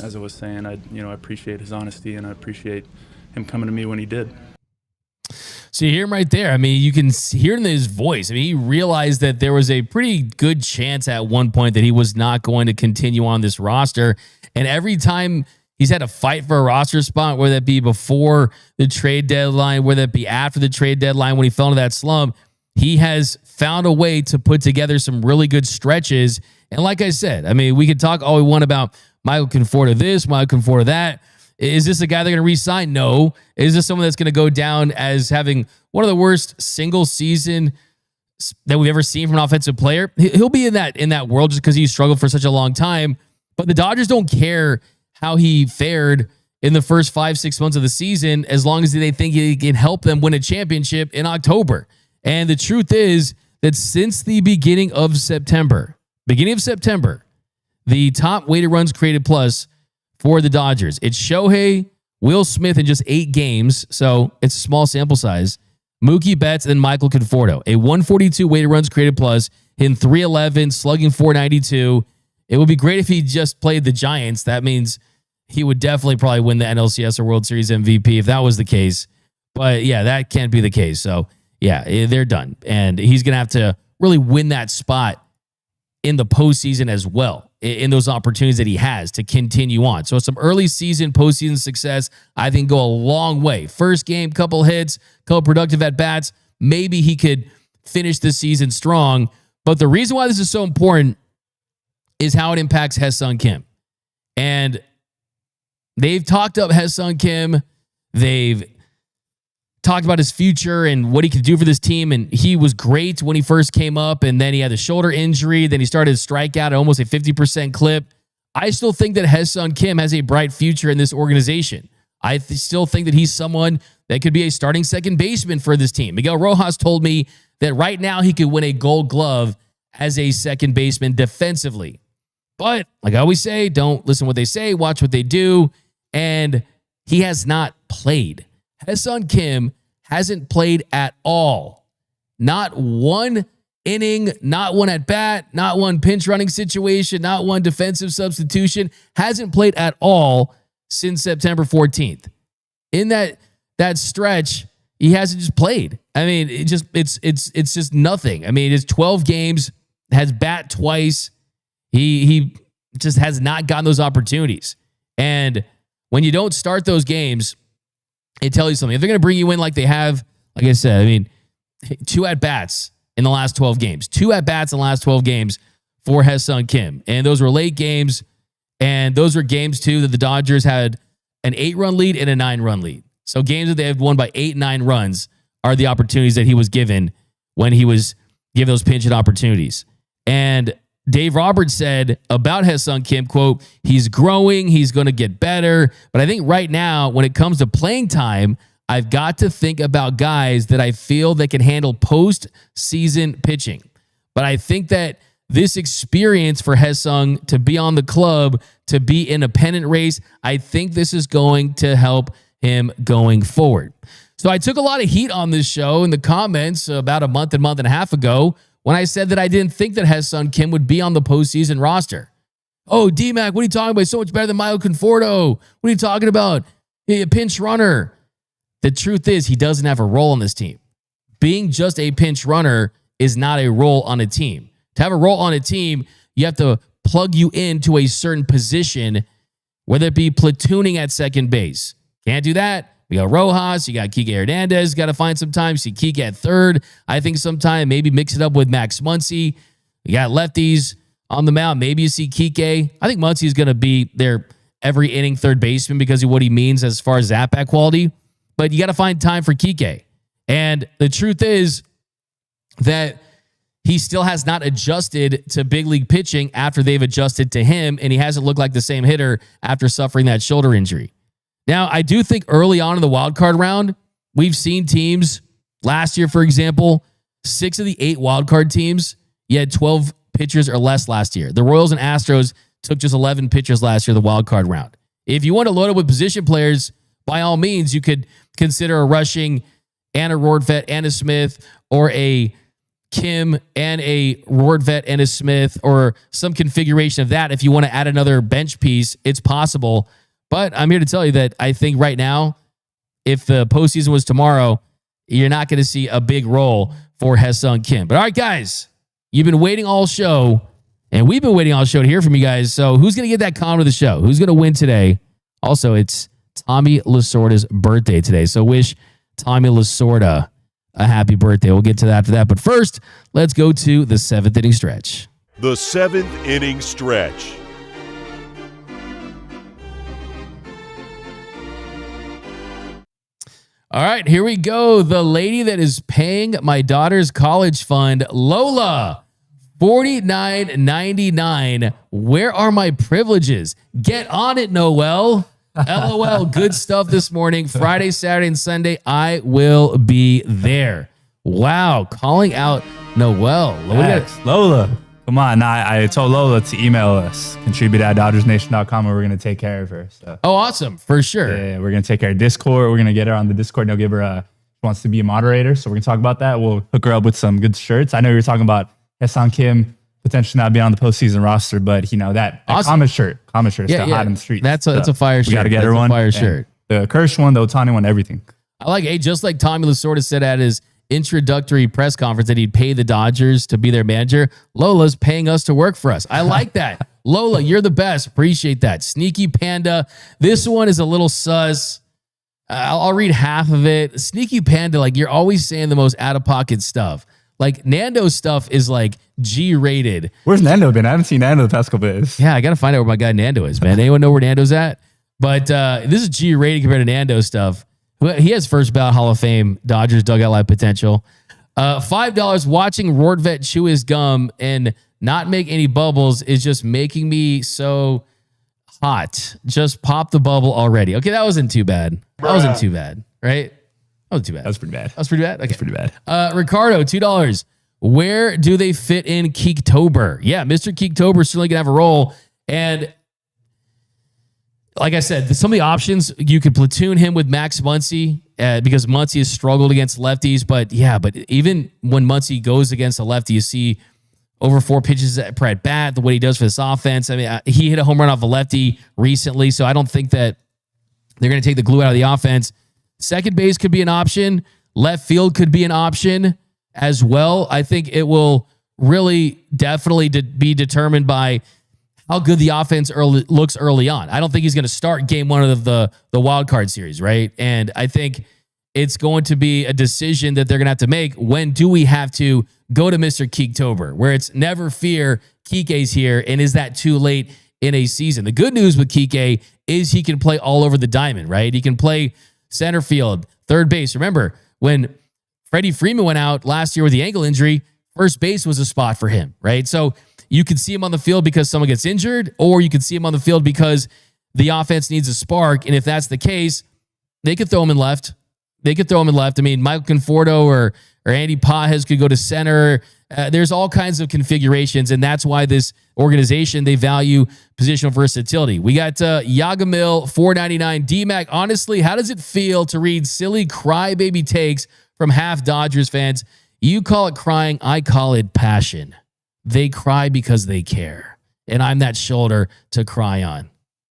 as I was saying, I appreciate his honesty, and I appreciate him coming to me when he did.
So you hear him right there. I mean, you can hear it in his voice. I mean, he realized that there was a pretty good chance at one point that he was not going to continue on this roster. And every time he's had to fight for a roster spot, whether that be before the trade deadline, whether that be after the trade deadline, when he fell into that slump, he has found a way to put together some really good stretches. And like I said, I mean, we could talk all we want about Michael Conforto this, Michael Conforto that. Is this a guy they're going to re-sign? No. Is this someone that's going to go down as having one of the worst single season that we've ever seen from an offensive player? He'll be in that world just because he struggled for such a long time. But the Dodgers don't care how he fared in the first 5-6 months of the season, as long as they think he can help them win a championship in October. And the truth is that since the beginning of September, the top weighted runs created plus for the Dodgers, it's Shohei, Will Smith in just 8 games, so it's a small sample size, Mookie Betts, and then Michael Conforto. A 142 weighted runs created plus, hitting .311, slugging .492. It would be great if he just played the Giants. That means he would definitely probably win the NLCS or World Series MVP if that was the case. But yeah, that can't be the case. So yeah, they're done. And he's going to have to really win that spot in the postseason as well, in those opportunities that he has to continue on. So some early season, postseason success, I think, go a long way. First game, couple hits, couple productive at-bats. Maybe he could finish the season strong. But the reason why this is so important is how it impacts Hyeseong Kim. And they've talked up Hyeseong Kim. They've talked about his future and what he could do for this team. And he was great when he first came up, and then he had a shoulder injury. Then he started to strike out at almost a 50% clip. I still think that Hyeseong Kim has a bright future in this organization. I still think that he's someone that could be a starting second baseman for this team. Miguel Rojas told me that right now he could win a Gold Glove as a second baseman defensively. But like I always say, don't listen to what they say, watch what they do. And he has not played. Hyeseong Kim hasn't played at all. Not one inning, not one at bat, not one pinch running situation, not one defensive substitution. Hasn't played at all since September 14th. In that stretch, he hasn't just played. I mean, it's just nothing. I mean, it's 12 games, has bat twice. He just has not gotten those opportunities. And when you don't start those games, it tells you something. If they're going to bring you in like they have, like I said, I mean, 2 at-bats in the last 12 games. 2 at-bats in the last 12 games for Hyeseong Kim. And those were late games. And those were games, too, that the Dodgers had an 8-run lead and a 9-run lead. So games that they have won by 8, 9 runs are the opportunities that he was given when he was given those pinch hit opportunities. And Dave Roberts said about Hyeseong Kim, quote, he's growing, he's going to get better. But I think right now, when it comes to playing time, I've got to think about guys that I feel that can handle postseason pitching. But I think that this experience for Hyeseong to be on the club, to be in a pennant race, I think this is going to help him going forward. So I took a lot of heat on this show in the comments about a month and a half ago when I said that I didn't think that Hyeseong Kim would be on the postseason roster. Oh, D-Mac, what are you talking about? He's so much better than Michael Conforto. What are you talking about? A pinch runner. The truth is, he doesn't have a role on this team. Being just a pinch runner is not a role on a team. To have a role on a team, you have to plug you into a certain position, whether it be platooning at second base. Can't do that. We got Rojas. You got Kike Hernandez. Got to find some time. See Kike at third. I think sometime maybe mix it up with Max Muncy. You got lefties on the mound. Maybe you see Kike. I think Muncy is going to be their every inning third baseman because of what he means as far as at-bat quality. But you got to find time for Kike. And the truth is that he still has not adjusted to big league pitching after they've adjusted to him, and he hasn't looked like the same hitter after suffering that shoulder injury. Now, I do think early on in the wild card round, we've seen teams last year, for example, 6 of the 8 wild card teams, you had 12 pitchers or less last year. The Royals and Astros took just 11 pitchers last year, the wild card round. If you want to load up with position players, by all means, you could consider a rushing and a Rortvedt and a Smith, or a Kim and a Rortvedt and a Smith, or some configuration of that. If you want to add another bench piece, it's possible. But I'm here to tell you that I think right now, if the postseason was tomorrow, you're not going to see a big role for Hyeseong Kim. But all right, guys, you've been waiting all show, and we've been waiting all show to hear from you guys. So who's going to get that comment of the show? Who's going to win today? Also, it's Tommy Lasorda's birthday today. So wish Tommy Lasorda a happy birthday. We'll get to that after that. But first, let's go to the 7th inning stretch.
The 7th inning stretch.
All right, here we go. The lady that is paying my daughter's college fund, Lola, $49.99. Where are my privileges? Get on it, Noel. LOL, good stuff this morning. Friday, Saturday, and Sunday, I will be there. Wow, calling out Noel.
Lola. Come on. I told Lola to email us, contribute@DodgersNation.com, and we're going to take care of her. So.
Oh, awesome. For sure.
Yeah, we're going to take care of Discord. We're going to get her on the Discord, and they'll give her wants to be a moderator. So we're going to talk about that. We'll hook her up with some good shirts. I know you were talking about Hyeseong Kim potentially not being on the postseason roster, but that
awesome.
common shirt is still hot in the streets.
That's a fire shirt.
We got to get
That's
her one.
Fire shirt.
The Kirsch one, the Ohtani one, everything.
I like it. Just like Tommy Lasorda said at his introductory press conference that he'd pay the Dodgers to be their manager, Lola's paying us to work for us. I like that. Lola, you're the best. Appreciate that. Sneaky Panda. This one is a little sus. I'll read half of it. Sneaky Panda, like, you're always saying the most out-of-pocket stuff. Like, Nando's stuff is like G-rated.
Where's Nando been? I haven't seen Nando the past couple of days.
Yeah, I got to find out where my guy Nando is, man. Anyone know where Nando's at? But this is G-rated compared to Nando stuff. He has first ballot Hall of Fame, Dodgers Dugout Live potential. $5, watching Rortvedt chew his gum and not make any bubbles is just making me so hot. Just pop the bubble already. Okay, that wasn't too bad. That wasn't too bad, right? That wasn't too bad.
That was pretty bad.
That was pretty bad? Okay.
That's pretty bad.
Ricardo, $2. Where do they fit in Keektober? Yeah, Mr. Keektober is certainly going to have a role. And like I said, some of the options, you could platoon him with Max Muncy because Muncy has struggled against lefties. But even when Muncy goes against a lefty, you see over 4 pitches per at bat, the way he does for this offense. I mean, he hit a home run off a lefty recently, so I don't think that they're going to take the glue out of the offense. Second base could be an option. Left field could be an option as well. I think it will really definitely be determined by how good the offense looks early on. I don't think he's going to start game 1 of the wild card series, right? And I think it's going to be a decision that they're going to have to make. When do we have to go to Mr. Keektober, where it's never fear, Kike's here, and is that too late in a season? The good news with Kike is he can play all over the diamond, right? He can play center field, third base. Remember, when Freddie Freeman went out last year with the ankle injury, first base was a spot for him, right? So you could see him on the field because someone gets injured, or you could see him on the field because the offense needs a spark. And if that's the case, they could throw him in left. I mean, Michael Conforto or Andy Pajes could go to center. There's all kinds of configurations, and that's why this organization, they value positional versatility. We got Yagamil, $4.99. DMAC, honestly, how does it feel to read silly crybaby takes from half Dodgers fans? You call it crying, I call it passion. They cry because they care, and I'm that shoulder to cry on.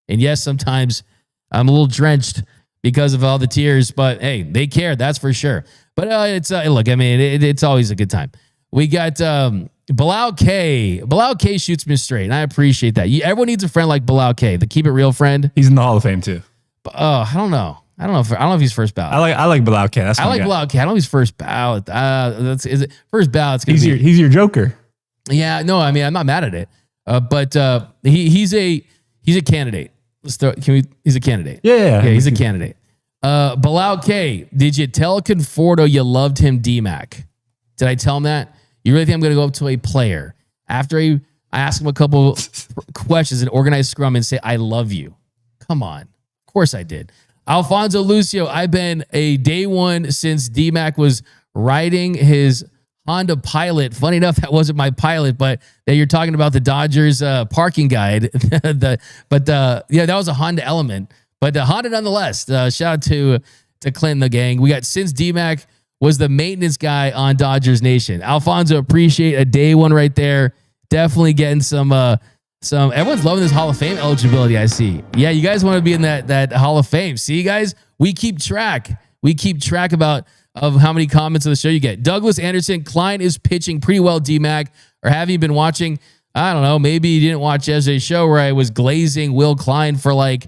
And yes, sometimes I'm a little drenched because of all the tears, but hey, they care, that's for sure. But look, I mean, it's always a good time. We got Bilal K shoots me straight, and I appreciate that. Everyone needs a friend like Bilal K, the keep it real friend.
He's in the Hall of Fame too.
I don't know. I don't know if he's first ballot.
I like Bilal K. That's
I like Bilal K. I don't know if he's first ballot. Is it first ballot?
He's your Joker.
Yeah, no, I mean I'm not mad at it, but he's a candidate. He's a candidate.
Yeah,
he's a candidate. Bilal K, did you tell Conforto you loved him, D-Mac? Did I tell him that? You really think I'm going to go up to a player after I ask him a couple questions and organize scrum and say, I love you? Come on. Of course I did. Alfonso Lucio, I've been a day one since D-Mac was riding his Honda Pilot. Funny enough, that wasn't my Pilot, but that you're talking about the Dodgers parking guide. Yeah, that was a Honda Element. But Honda nonetheless. Shout out to Clint and the gang. We got since D-Mac was the maintenance guy on Dodgers Nation. Alfonso, appreciate a day one right there. Definitely getting some everyone's loving this Hall of Fame eligibility, I see. Yeah, you guys want to be in that Hall of Fame. See, guys, we keep track. We keep track of how many comments of the show you get. Douglas Anderson, Klein is pitching pretty well, D-Mac. Or have you been watching? I don't know. Maybe you didn't watch yesterday's show where I was glazing Will Klein for like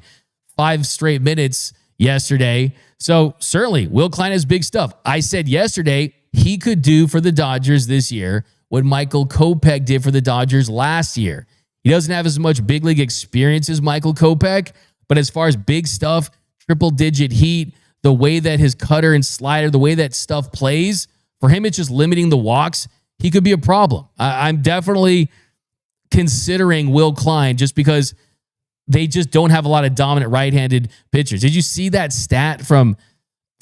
5 straight minutes yesterday. So certainly, Will Klein has big stuff. I said yesterday he could do for the Dodgers this year what Michael Kopech did for the Dodgers last year. He doesn't have as much big league experience as Michael Kopech, but as far as big stuff, triple-digit heat, the way that his cutter and slider, the way that stuff plays, for him it's just limiting the walks. He could be a problem. I'm definitely considering Will Klein just because they just don't have a lot of dominant right-handed pitchers. Did you see that stat from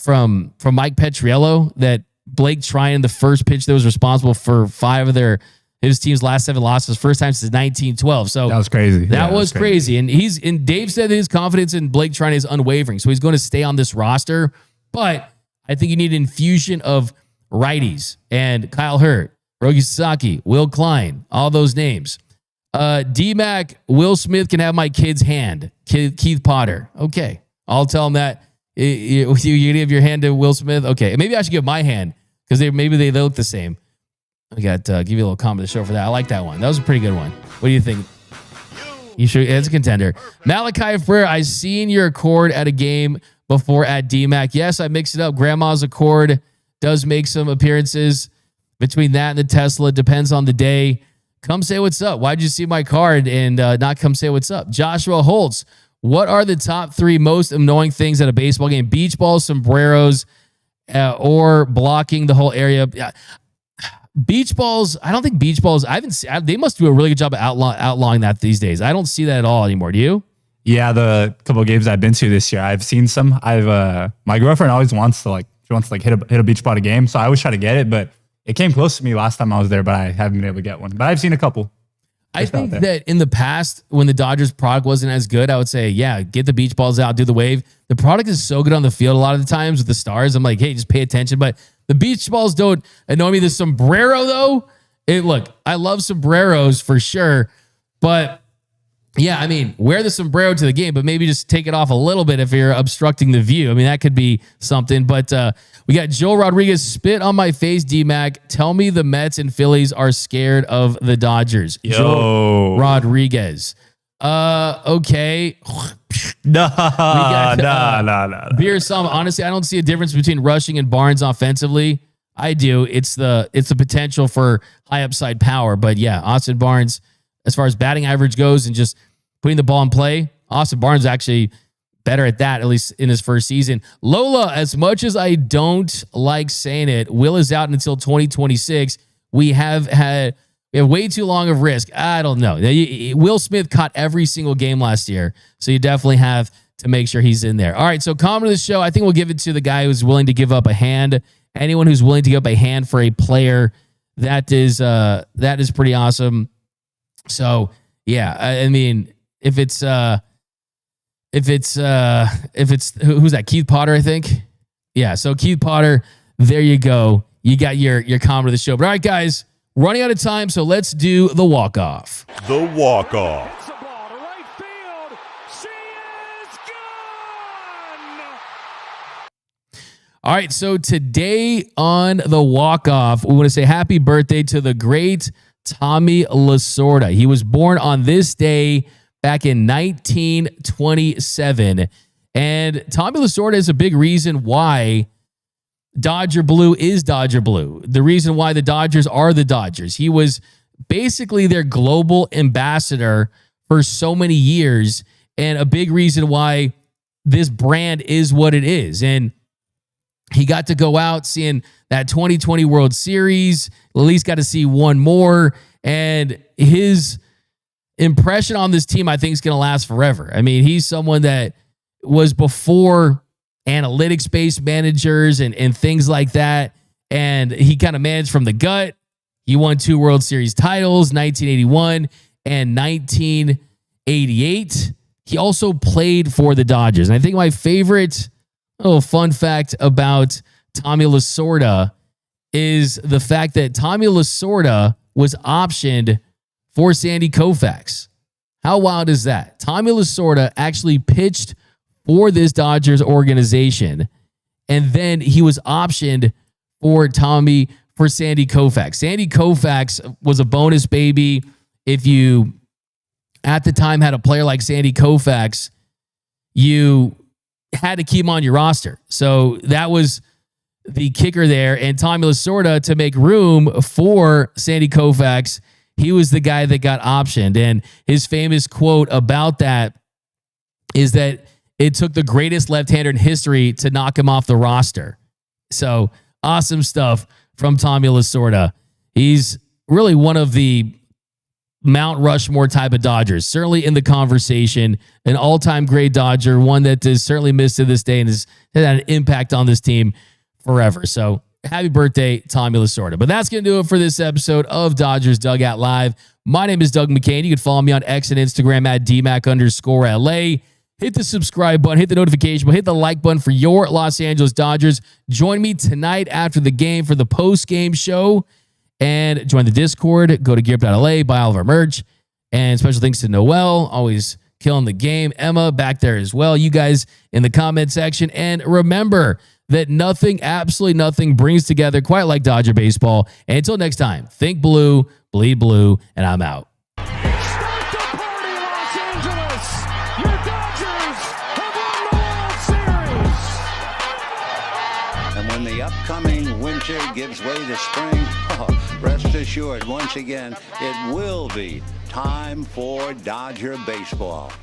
Mike Petriello that Blake Tryon, the first pitch that was responsible for 5 of his team's last 7 losses, first time since 1912. So
that was crazy.
That was crazy. And Dave said that his confidence in Blake Tryon is unwavering. So he's going to stay on this roster. But I think you need an infusion of righties and Kyle Hurt, Rogi Sasaki, Will Klein, all those names. D-Mac, Will Smith can have my kid's hand. Keith Potter. Okay. I'll tell him that. You give your hand to Will Smith? Okay. Maybe I should give my hand because they look the same. We got give you a little comment to show for that. I like that one. That was a pretty good one. What do you think? You sure? It's a contender. Malachi Freer, I seen your Accord at a game before at D-Mac. Yes, I mixed it up. Grandma's Accord does make some appearances. Between that and the Tesla, it depends on the day. Come say what's up. Why'd you see my card and not come say what's up? Joshua Holtz, what are the top 3 most annoying things at a baseball game? Beach balls, sombreros, or blocking the whole area. Beach balls, I don't think beach balls, I haven't seen, they must do a really good job of outlawing that these days. I don't see that at all anymore. Do you?
Yeah, the couple of games I've been to this year, I've seen some. My girlfriend always wants to hit a beach ball at a game, so I always try to get it, but it came close to me last time I was there, but I haven't been able to get one. But I've seen a couple.
I think that in the past, when the Dodgers product wasn't as good, I would say, yeah, get the beach balls out, do the wave. The product is so good on the field a lot of the times with the stars. I'm like, hey, just pay attention. But the beach balls don't annoy me. The sombrero, though, look, I love sombreros for sure. But yeah, I mean, wear the sombrero to the game, but maybe just take it off a little bit if you're obstructing the view. I mean, that could be something. But we got Joel Rodriguez, spit on my face, D-Mac. Tell me the Mets and Phillies are scared of the Dodgers. Joel Rodriguez. Okay.
No.
Beer Sum. Honestly, I don't see a difference between Rushing and Barnes offensively. I do. It's the potential for high upside power. But yeah, Austin Barnes, as far as batting average goes and just putting the ball in play, Austin Barnes is actually better at that, at least in his first season. Lola, as much as I don't like saying it, Will is out until 2026. We have way too long of risk. I don't know. Will Smith caught every single game last year, so you definitely have to make sure he's in there. All right, so comment of the show. I think we'll give it to the guy who's willing to give up a hand. Anyone who's willing to give up a hand for a player, that is pretty awesome. So yeah, I mean, if it's who's that? Keith Potter, I think. Yeah. So Keith Potter, there you go. You got your comment of the show. But all right, guys, running out of time, so let's do the walk off.
The walk off.
All right, so today on the walk off, we want to say happy birthday to the great Tommy Lasorda. He was born on this day back in 1927. And Tommy Lasorda is a big reason why Dodger Blue is Dodger Blue. The reason why the Dodgers are the Dodgers. He was basically their global ambassador for so many years, and a big reason why this brand is what it is. And he got to go out seeing that 2020 World Series, at least got to see one more, and his impression on this team, I think, is going to last forever. I mean, he's someone that was before analytics-based managers and things like that, and he kind of managed from the gut. He won 2 World Series titles, 1981 and 1988. He also played for the Dodgers. And I think my favorite little fun fact about Tommy Lasorda is the fact that Tommy Lasorda was optioned for Sandy Koufax. How wild is that? Tommy Lasorda actually pitched for this Dodgers organization, and then he was optioned for Sandy Koufax. Sandy Koufax was a bonus baby. If you at the time had a player like Sandy Koufax, you had to keep him on your roster. So that was the kicker there. And Tommy Lasorda, to make room for Sandy Koufax, he was the guy that got optioned. And his famous quote about that is that it took the greatest left-hander in history to knock him off the roster. So awesome stuff from Tommy Lasorda. He's really one of the Mount Rushmore type of Dodgers, certainly in the conversation, an all-time great Dodger, one that is certainly missed to this day and has had an impact on this team forever. So happy birthday, Tommy Lasorda. But that's going to do it for this episode of Dodgers Dugout Live. My name is Doug McKain. You can follow me on X and Instagram at DMAC_LA. Hit the subscribe button, hit the notification button, hit the like button for your Los Angeles Dodgers. Join me tonight after the game for the post-game show. And join the Discord. Go to gearup.la, buy all of our merch. And special thanks to Noel, always killing the game. Emma back there as well. You guys in the comment section. And remember that nothing, absolutely nothing, brings together quite like Dodger baseball. And until next time, think blue, bleed blue, and I'm out.
Start the party, Los Angeles! Your Dodgers have won the World Series!
And when the upcoming winter gives way to spring, rest assured, once again, it will be time for Dodger baseball.